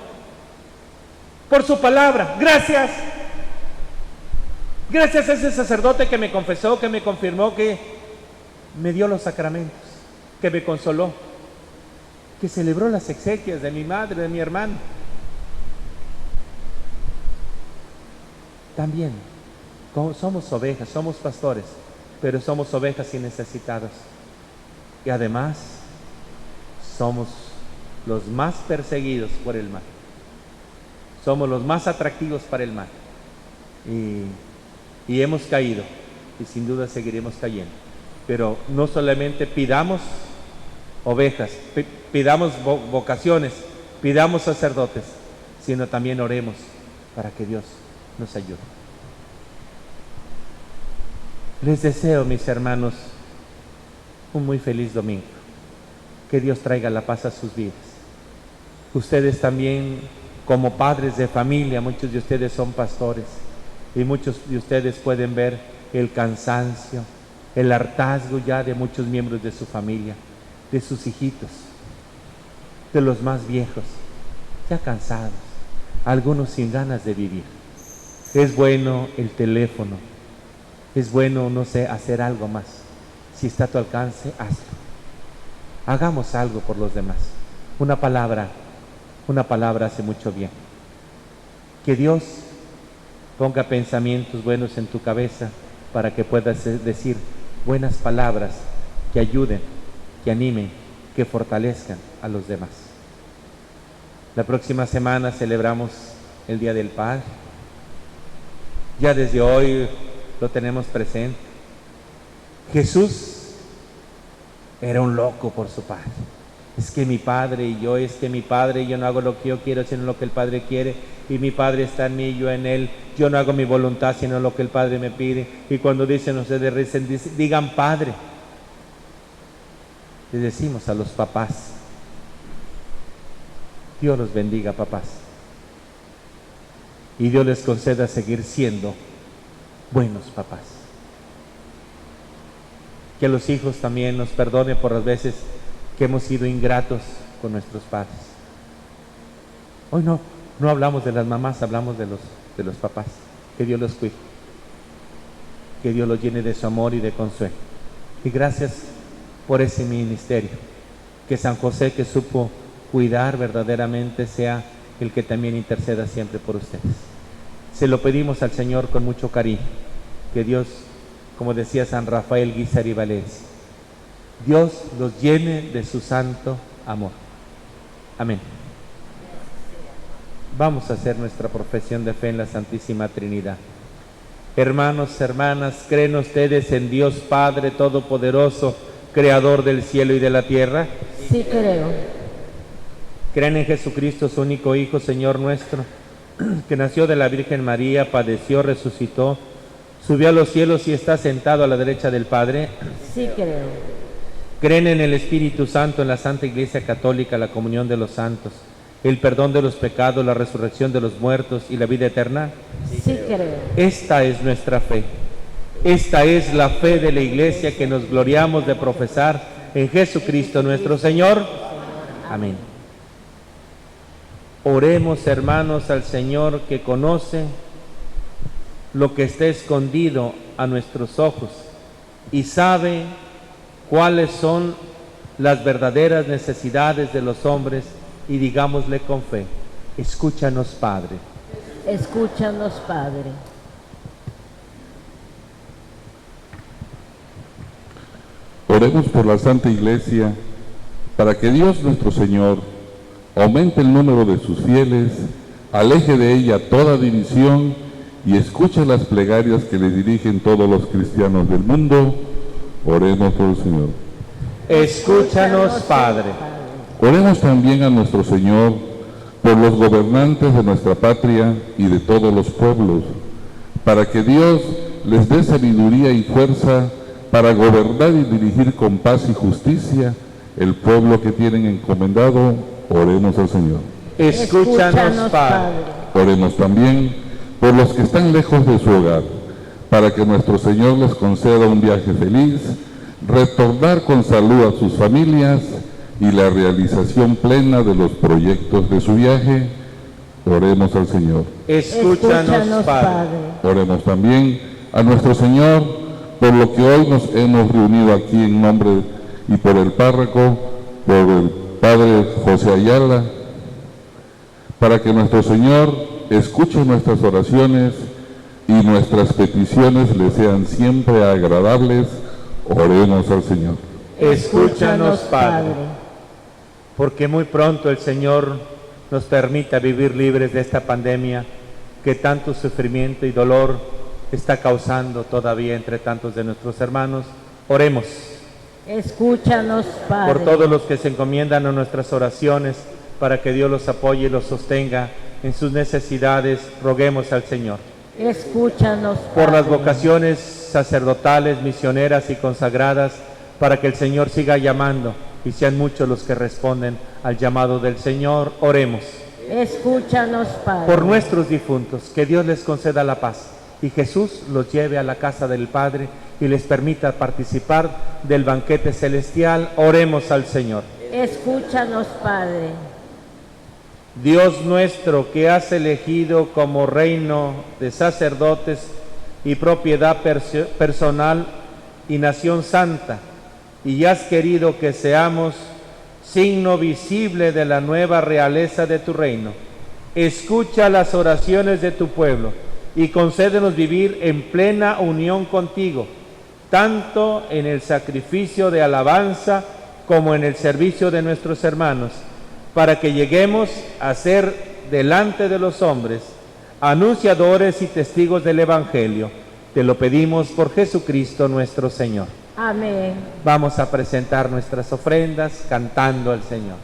por su palabra. Gracias. Gracias a ese sacerdote que me confesó, que me confirmó, que me dio los sacramentos, que me consoló, que celebró las exequias de mi madre, de mi hermano. También somos ovejas, somos pastores, pero somos ovejas y necesitados. Y además somos los más perseguidos por el mal. Somos los más atractivos para el mal. Y hemos caído, y sin duda seguiremos cayendo. Pero no solamente pidamos ovejas, pidamos vocaciones, pidamos sacerdotes, sino también oremos para que Dios nos ayude. Les deseo, mis hermanos, un muy feliz domingo. Que Dios traiga la paz a sus vidas. Ustedes también, como padres de familia, muchos de ustedes son pastores y muchos de ustedes pueden ver el cansancio, el hartazgo ya de muchos miembros de su familia, de sus hijitos, de los más viejos, ya cansados, algunos sin ganas de vivir. Es bueno el teléfono, es bueno, no sé, hacer algo más. Si está a tu alcance, hazlo. Hagamos algo por los demás. Una palabra hace mucho bien. Que Dios ponga pensamientos buenos en tu cabeza para que puedas decir buenas palabras que ayuden, que animen, que fortalezcan a los demás. La próxima semana celebramos el Día del Padre. Ya desde hoy lo tenemos presente. Jesús era un loco por su Padre. Es que mi Padre y yo, es que mi Padre y yo no hago lo que yo quiero, sino lo que el Padre quiere, y mi Padre está en mí y yo en Él. Yo no hago mi voluntad, sino lo que el Padre me pide. Y cuando dicen ustedes, digan Padre. Les decimos a los papás, Dios los bendiga, papás, y Dios les conceda seguir siendo buenos papás. Que los hijos también nos perdone por las veces que hemos sido ingratos con nuestros padres. Hoy no hablamos de las mamás, hablamos de los papás. Que Dios los cuide, que Dios los llene de su amor y de consuelo. Y gracias por ese ministerio. Que San José, que supo cuidar verdaderamente, sea el que también interceda siempre por ustedes. Se lo pedimos al Señor con mucho cariño, que Dios, como decía San Rafael Guízar y Valencia, Dios los llene de su santo amor. Amén. Vamos a hacer nuestra profesión de fe en la Santísima Trinidad. Hermanos, hermanas, ¿creen ustedes en Dios Padre Todopoderoso, Creador del cielo y de la tierra? Sí creo. ¿Creen en Jesucristo, su único Hijo, Señor nuestro, que nació de la Virgen María, padeció, resucitó, subió a los cielos y está sentado a la derecha del Padre? Sí creo. ¿Creen en el Espíritu Santo, en la Santa Iglesia Católica, la comunión de los santos, el perdón de los pecados, la resurrección de los muertos y la vida eterna? Sí creo. Esta es nuestra fe. Esta es la fe de la Iglesia que nos gloriamos de profesar en Jesucristo nuestro Señor. Amén. Oremos, hermanos, al Señor que conoce lo que está escondido a nuestros ojos y sabe cuáles son las verdaderas necesidades de los hombres, y digámosle con fe: escúchanos, Padre. Escúchanos, Padre. Oremos por la Santa Iglesia, para que Dios nuestro Señor aumente el número de sus fieles, aleje de ella toda división y escuche las plegarias que le dirigen todos los cristianos del mundo. Oremos por el Señor. Escúchanos, Padre. Oremos también a nuestro Señor por los gobernantes de nuestra patria y de todos los pueblos, para que Dios les dé sabiduría y fuerza para gobernar y dirigir con paz y justicia el pueblo que tienen encomendado. Oremos al Señor. Escúchanos, Padre. Oremos también por los que están lejos de su hogar, para que nuestro Señor les conceda un viaje feliz, retornar con salud a sus familias y la realización plena de los proyectos de su viaje. Oremos al Señor. Escúchanos, Padre. Oremos también a nuestro Señor por lo que hoy nos hemos reunido aquí en nombre y por el párroco, por el Padre José Ayala, para que nuestro Señor escuche nuestras oraciones y nuestras peticiones le sean siempre agradables. Oremos al Señor. Escúchanos, Padre. Porque muy pronto el Señor nos permita vivir libres de esta pandemia que tanto sufrimiento y dolor está causando todavía entre tantos de nuestros hermanos. Oremos. Escúchanos, Padre. Por todos los que se encomiendan a nuestras oraciones, para que Dios los apoye y los sostenga en sus necesidades, roguemos al Señor. Escúchanos, Padre. Por las vocaciones sacerdotales, misioneras y consagradas, para que el Señor siga llamando y sean muchos los que responden al llamado del Señor, oremos. Escúchanos, Padre. Por nuestros difuntos, que Dios les conceda la paz y Jesús los lleve a la casa del Padre y les permita participar del banquete celestial, oremos al Señor. Escúchanos, Padre. Dios nuestro, que has elegido como reino de sacerdotes y propiedad personal y nación santa, y has querido que seamos signo visible de la nueva realeza de tu reino, escucha las oraciones de tu pueblo y concédenos vivir en plena unión contigo, tanto en el sacrificio de alabanza como en el servicio de nuestros hermanos, para que lleguemos a ser delante de los hombres anunciadores y testigos del Evangelio. Te lo pedimos por Jesucristo nuestro Señor. Amén. Vamos a presentar nuestras ofrendas cantando al Señor.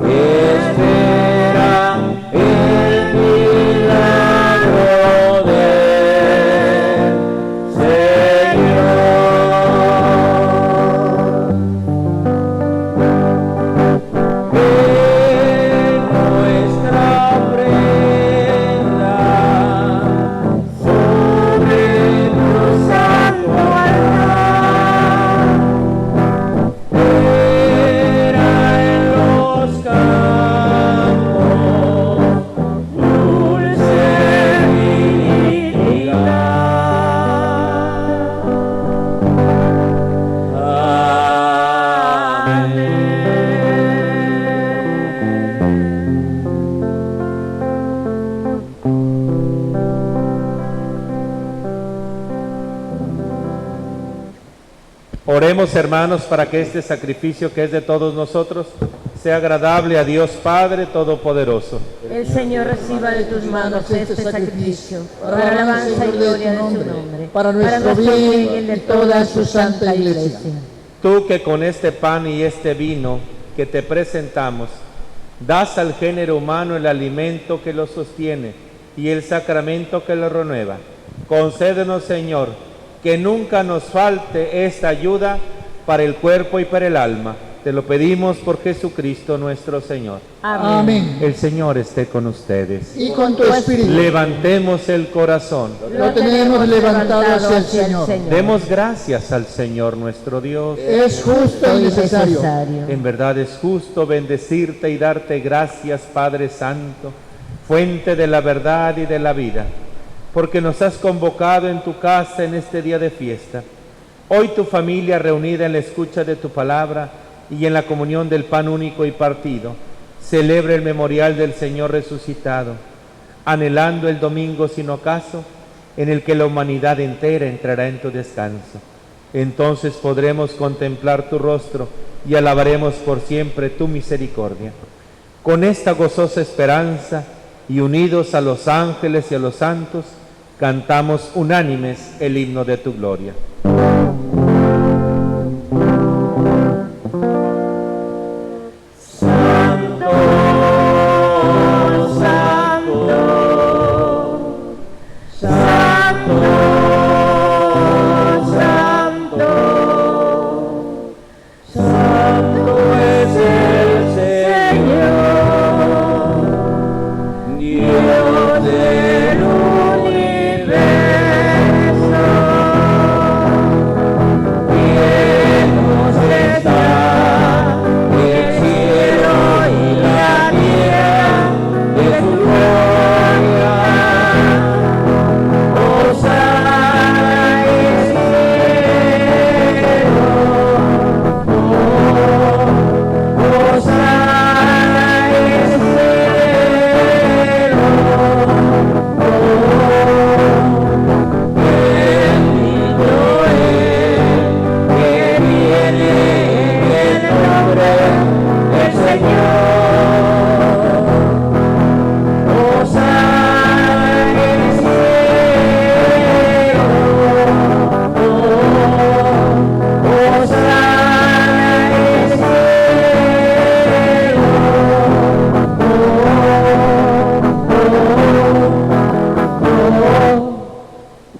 Es Oremos, hermanos, para que este sacrificio que es de todos nosotros sea agradable a Dios Padre Todopoderoso. El Señor reciba de tus manos este sacrificio, para alabanza y gloria de su nombre, para nuestro bien y el de toda su santa Iglesia. Tú que con este pan y este vino que te presentamos, das al género humano el alimento que lo sostiene y el sacramento que lo renueva. Concédenos, Señor, que nunca nos falte esta ayuda para el cuerpo y para el alma. Te lo pedimos por Jesucristo nuestro Señor. Amén. El Señor esté con ustedes. Y con tu espíritu. Levantemos el corazón. Lo tenemos levantado hacia el Señor. Demos gracias al Señor nuestro Dios. Es justo y necesario. En verdad es justo bendecirte y darte gracias, Padre Santo, fuente de la verdad y de la vida, porque nos has convocado en tu casa en este día de fiesta. Hoy tu familia reunida en la escucha de tu palabra y en la comunión del pan único y partido, celebra el memorial del Señor resucitado, anhelando el domingo sin ocaso, en el que la humanidad entera entrará en tu descanso. Entonces podremos contemplar tu rostro y alabaremos por siempre tu misericordia. Con esta gozosa esperanza y unidos a los ángeles y a los santos, cantamos unánimes el himno de tu gloria.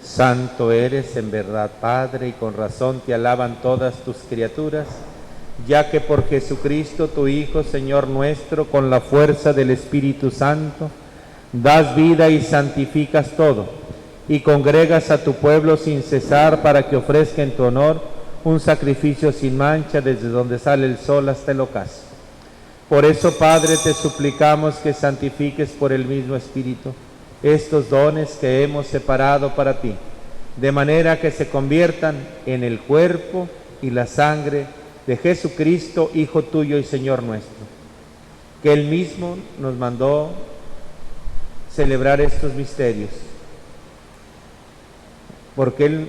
Santo eres en verdad, Padre, y con razón te alaban todas tus criaturas, ya que por Jesucristo, tu Hijo, Señor nuestro, con la fuerza del Espíritu Santo, das vida y santificas todo, y congregas a tu pueblo sin cesar para que ofrezca en tu honor un sacrificio sin mancha desde donde sale el sol hasta el ocaso. Por eso, Padre, te suplicamos que santifiques por el mismo Espíritu estos dones que hemos separado para ti, de manera que se conviertan en el cuerpo y la sangre de Jesucristo, Hijo tuyo y Señor nuestro, que Él mismo nos mandó celebrar estos misterios, porque Él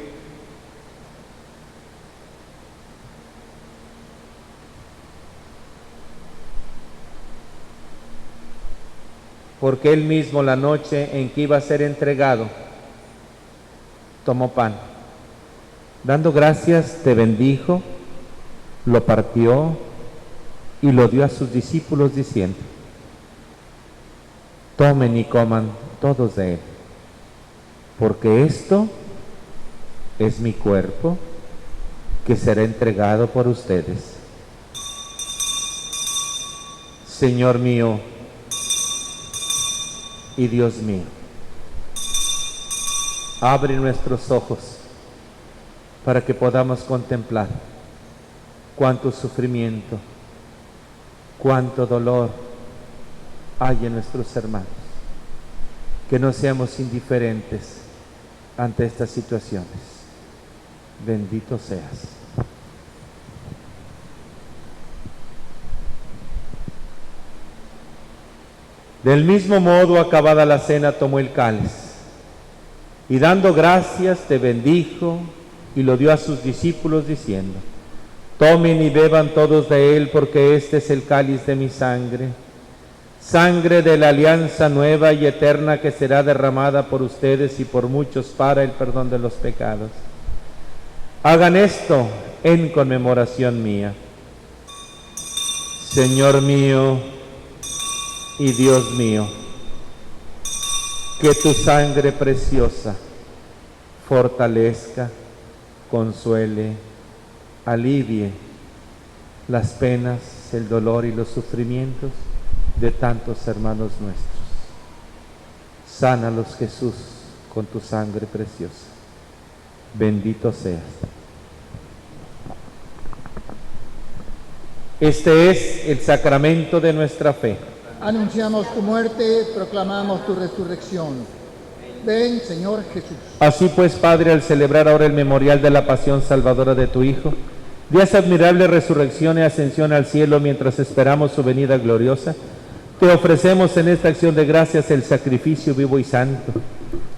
mismo, la noche en que iba a ser entregado, tomó pan. Dando gracias, te bendijo, lo partió y lo dio a sus discípulos diciendo: tomen y coman todos de él, porque esto es mi cuerpo que será entregado por ustedes. Señor mío y Dios mío, abre nuestros ojos para que podamos contemplar cuánto sufrimiento, cuánto dolor hay en nuestros hermanos, que no seamos indiferentes ante estas situaciones. Bendito seas. Del mismo modo, acabada la cena, tomó el cáliz y dando gracias te bendijo, y lo dio a sus discípulos diciendo: tomen y beban todos de él, porque este es el cáliz de mi sangre, sangre de la alianza nueva y eterna que será derramada por ustedes y por muchos para el perdón de los pecados. Hagan esto en conmemoración mía. Señor mío y Dios mío, que tu sangre preciosa fortalezca, consuele, alivie las penas, el dolor y los sufrimientos de tantos hermanos nuestros. Sánalos, Jesús, con tu sangre preciosa. Bendito seas. Este es el sacramento de nuestra fe. Anunciamos tu muerte, proclamamos tu resurrección. Ven, Señor Jesús. Así pues, Padre, al celebrar ahora el memorial de la pasión salvadora de tu Hijo, de esa admirable resurrección y ascensión al cielo mientras esperamos su venida gloriosa, te ofrecemos en esta acción de gracias el sacrificio vivo y santo.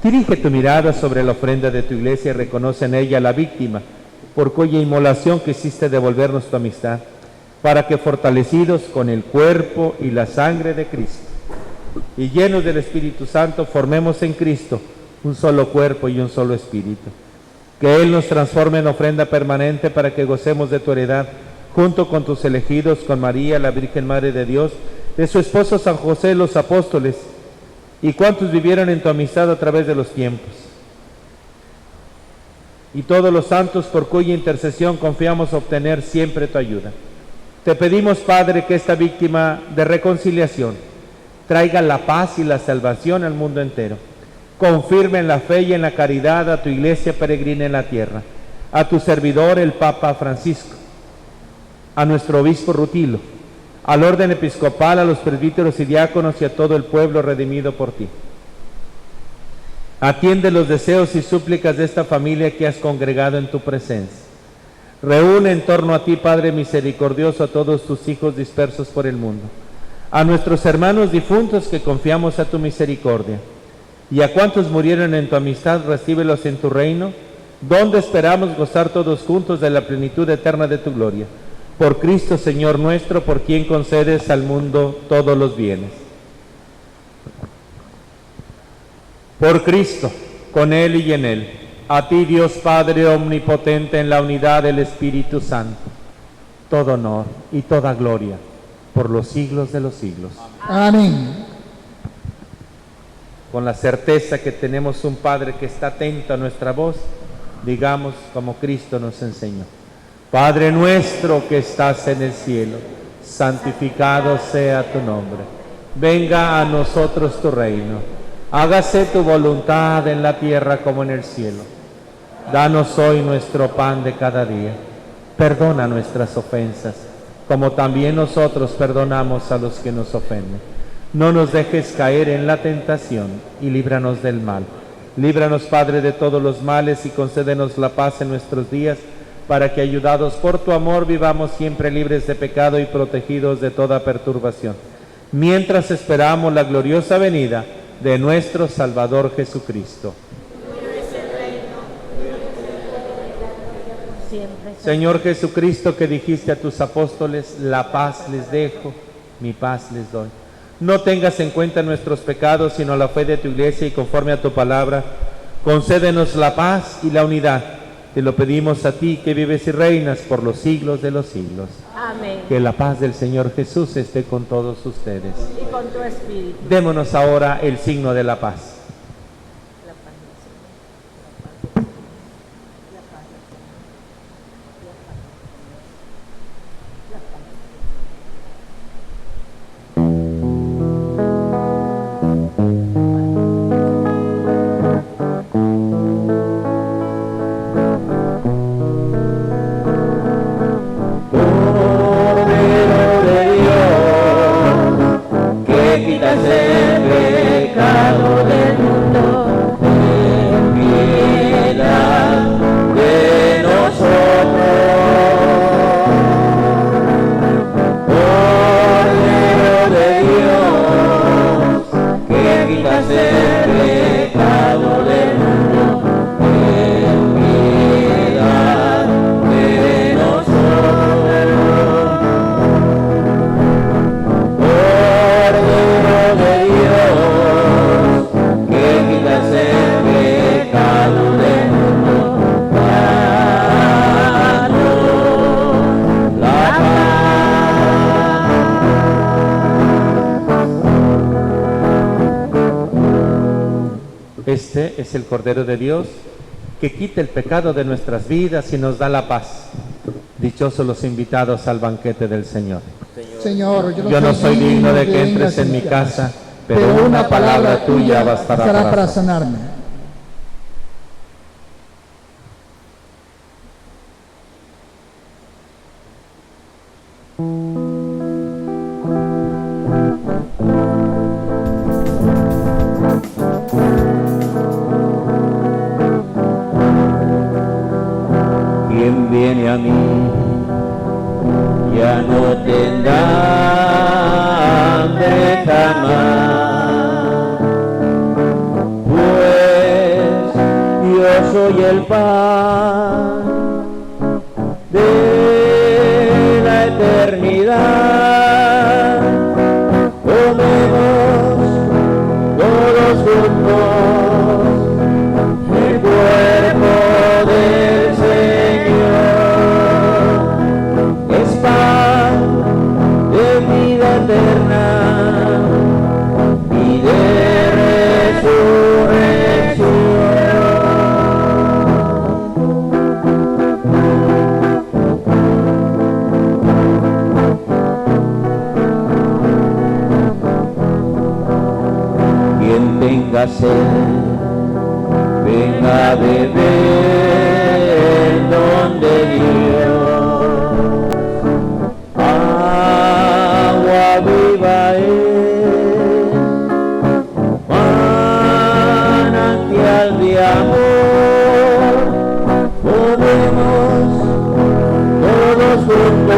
Dirige tu mirada sobre la ofrenda de tu iglesia y reconoce en ella la víctima, por cuya inmolación quisiste devolvernos tu amistad, para que fortalecidos con el cuerpo y la sangre de Cristo y llenos del Espíritu Santo formemos en Cristo un solo cuerpo y un solo espíritu. Que Él nos transforme en ofrenda permanente para que gocemos de tu heredad junto con tus elegidos, con María, la Virgen Madre de Dios, de su esposo San José, los apóstoles y cuantos vivieron en tu amistad a través de los tiempos, y todos los santos por cuya intercesión confiamos obtener siempre tu ayuda. Te pedimos, Padre, que esta víctima de reconciliación traiga la paz y la salvación al mundo entero. Confirme en la fe y en la caridad a tu iglesia peregrina en la tierra, a tu servidor el Papa Francisco, a nuestro obispo Rutilo, al orden episcopal, a los presbíteros y diáconos y a todo el pueblo redimido por ti. Atiende los deseos y súplicas de esta familia que has congregado en tu presencia. Reúne en torno a ti, Padre misericordioso, a todos tus hijos dispersos por el mundo, a nuestros hermanos difuntos que confiamos a tu misericordia, y a cuantos murieron en tu amistad, recíbelos en tu reino, donde esperamos gozar todos juntos de la plenitud eterna de tu gloria. Por Cristo, Señor nuestro, por quien concedes al mundo todos los bienes. Por Cristo, con Él y en Él, a ti, Dios Padre omnipotente, en la unidad del Espíritu Santo, todo honor y toda gloria por los siglos de los siglos. Amén. Con la certeza que tenemos un Padre que está atento a nuestra voz, digamos como Cristo nos enseñó: Padre nuestro que estás en el cielo, santificado sea tu nombre. Venga a nosotros tu reino. Hágase tu voluntad en la tierra como en el cielo. Danos hoy nuestro pan de cada día. Perdona nuestras ofensas, como también nosotros perdonamos a los que nos ofenden. No nos dejes caer en la tentación y líbranos del mal. Líbranos, Padre, de todos los males y concédenos la paz en nuestros días, para que, ayudados por tu amor, vivamos siempre libres de pecado y protegidos de toda perturbación, mientras esperamos la gloriosa venida de nuestro Salvador Jesucristo. Señor Jesucristo, que dijiste a tus apóstoles: la paz les dejo, mi paz les doy. No tengas en cuenta nuestros pecados, sino la fe de tu iglesia, y conforme a tu palabra, concédenos la paz y la unidad. Te lo pedimos a ti, que vives y reinas por los siglos de los siglos. Amén. Que la paz del Señor Jesús esté con todos ustedes. Y con tu espíritu. Démonos ahora el signo de la paz. El pecado de Este es el Cordero de Dios que quita el pecado de nuestras vidas y nos da la paz. Dichosos los invitados al banquete del Señor. Señor, Yo no soy digno de que entres en mi casa, pero una palabra tuya bastará para sanarme. Quien viene a mí ya no tendrá hambre jamás, pues yo soy el pan de la eternidad. Comemos todos juntos el cuerpo del Señor, es pan de vida eterna y de resurrección. Quien tenga sed, venga a beber don de Dios. Agua viva es, manantial de amor. Podemos todos juntos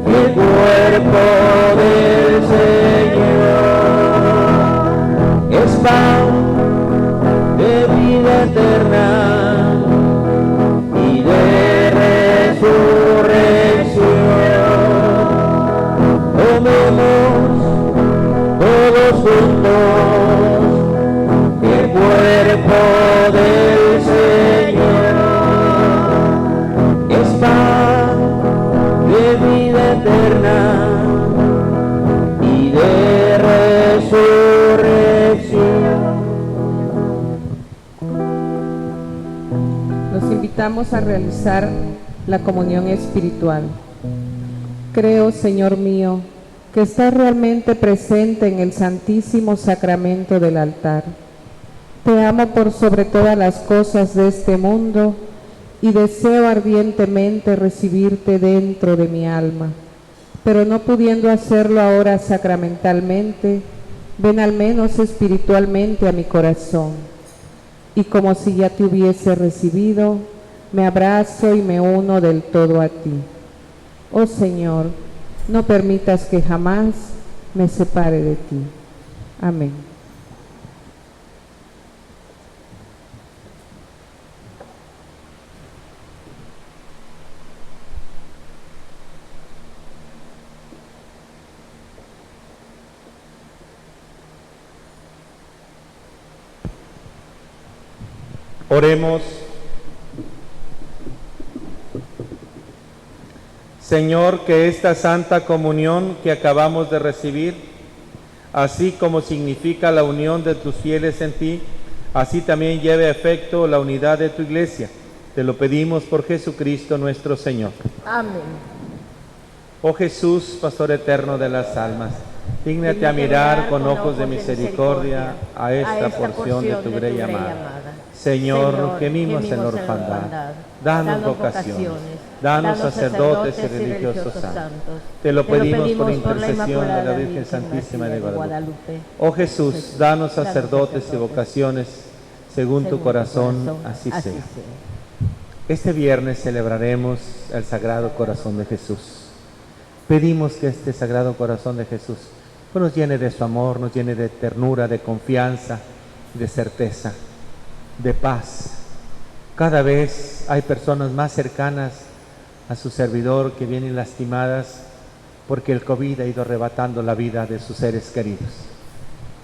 el cuerpo del Señor, es pan de vida eterna y de resurrección. Comemos todos juntos el cuerpo del Señor, es pan de vida eterna y de resurrección. Los invitamos a realizar la comunión espiritual. Creo, Señor mío, que estás realmente presente en el Santísimo Sacramento del altar. Te amo por sobre todas las cosas de este mundo y deseo ardientemente recibirte dentro de mi alma. Pero no pudiendo hacerlo ahora sacramentalmente, ven al menos espiritualmente a mi corazón. Y como si ya te hubiese recibido, me abrazo y me uno del todo a ti. Oh Señor, no permitas que jamás me separe de ti. Amén. Oremos. Señor, que esta santa comunión que acabamos de recibir, así como significa la unión de tus fieles en ti, así también lleve a efecto la unidad de tu iglesia. Te lo pedimos por Jesucristo nuestro Señor. Amén. Oh Jesús, pastor eterno de las almas, dígnate a mirar con ojos de misericordia a esta porción de tu grey amada. Señor, que mimos en la orfandad, danos vocaciones, danos sacerdotes y religiosos santos. Te lo pedimos por intercesión de la Virgen Santísima de Guadalupe. Oh Jesús, danos sacerdotes y vocaciones según tu corazón, así sea. Este viernes celebraremos el Sagrado Corazón de Jesús. Pedimos que este Sagrado Corazón de Jesús nos llene de su amor, nos llene de ternura, de confianza, de certeza, de paz. Cada vez hay personas más cercanas a su servidor que vienen lastimadas porque el COVID ha ido arrebatando la vida de sus seres queridos,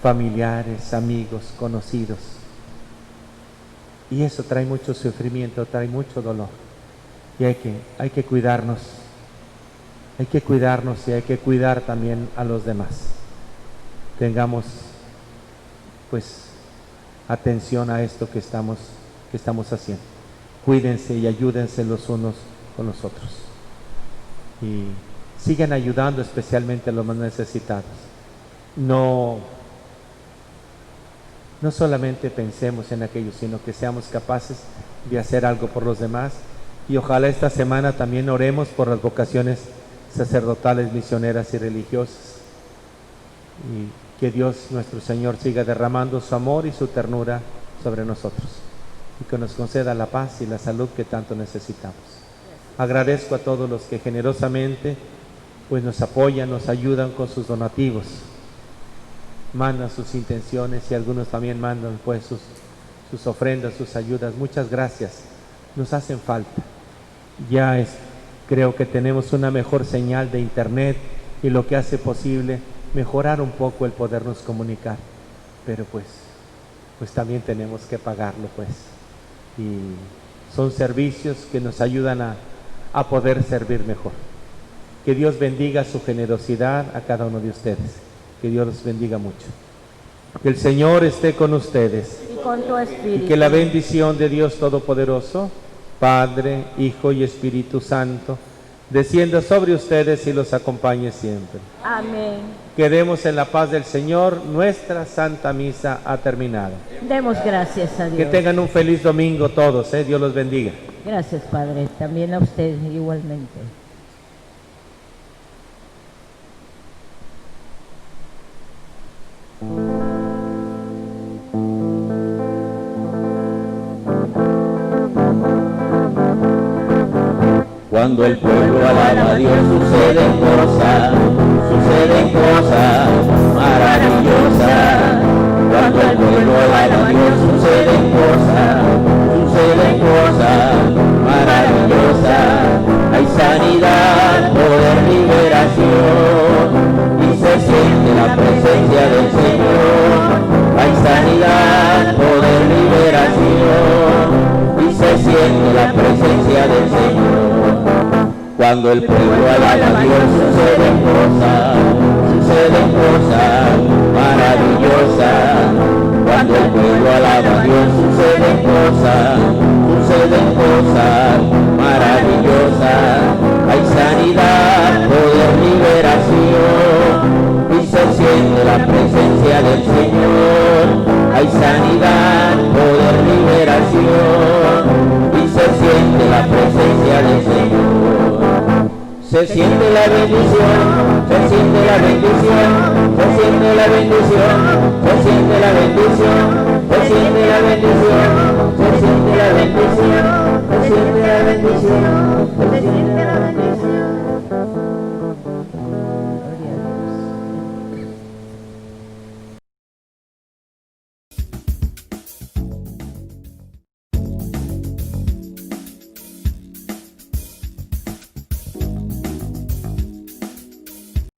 familiares, amigos, conocidos. Y eso trae mucho sufrimiento, trae mucho dolor. Y hay que cuidarnos. Hay que cuidarnos y hay que cuidar también a los demás. Tengamos, pues, atención a esto que estamos haciendo. Cuídense y ayúdense los unos con los otros. Y sigan ayudando especialmente a los más necesitados. No solamente pensemos en aquellos, sino que seamos capaces de hacer algo por los demás. Y ojalá esta semana también oremos por las vocaciones sacerdotales, misioneras y religiosas. Y que Dios nuestro Señor siga derramando su amor y su ternura sobre nosotros. Y que nos conceda la paz y la salud que tanto necesitamos. Agradezco a todos los que generosamente pues nos apoyan, nos ayudan con sus donativos. Mandan sus intenciones y algunos también mandan pues sus ofrendas, sus ayudas. Muchas gracias, nos hacen falta. Creo que tenemos una mejor señal de internet y lo que hace posible mejorar un poco el podernos comunicar, pero pues también tenemos que pagarlo pues, y son servicios que nos ayudan a poder servir mejor. Que Dios bendiga su generosidad a cada uno de ustedes. Que Dios los bendiga mucho. Que el Señor esté con ustedes. Y con tu espíritu. Y que la bendición de Dios Todopoderoso, Padre, Hijo y Espíritu Santo, descienda sobre ustedes y los acompañe siempre. Amén. Quedemos en la paz del Señor. Nuestra Santa Misa ha terminado. Demos gracias a Dios. Que tengan un feliz domingo todos. Dios los bendiga. Gracias, Padre. También a usted igualmente. Cuando el pueblo alaba a Dios suceden cosas maravillosas. Cuando el pueblo alaba a Dios suceden cosas maravillosas. Hay sanidad, poder, liberación y se siente la presencia del Señor. Hay sanidad, poder, liberación y se siente la presencia del Señor. Cuando el pueblo alaba a Dios suceden cosas maravillosas. Cuando el pueblo alaba a Dios suceden cosas maravillosas. Hay sanidad, poder, liberación y se siente la presencia del Señor. Hay sanidad, poder, liberación y se siente la presencia del Señor. Se siente la bendición, se siente la bendición, se siente la bendición, se siente la bendición, se siente la bendición, se siente la bendición, se siente la bendición, se siente la bendición.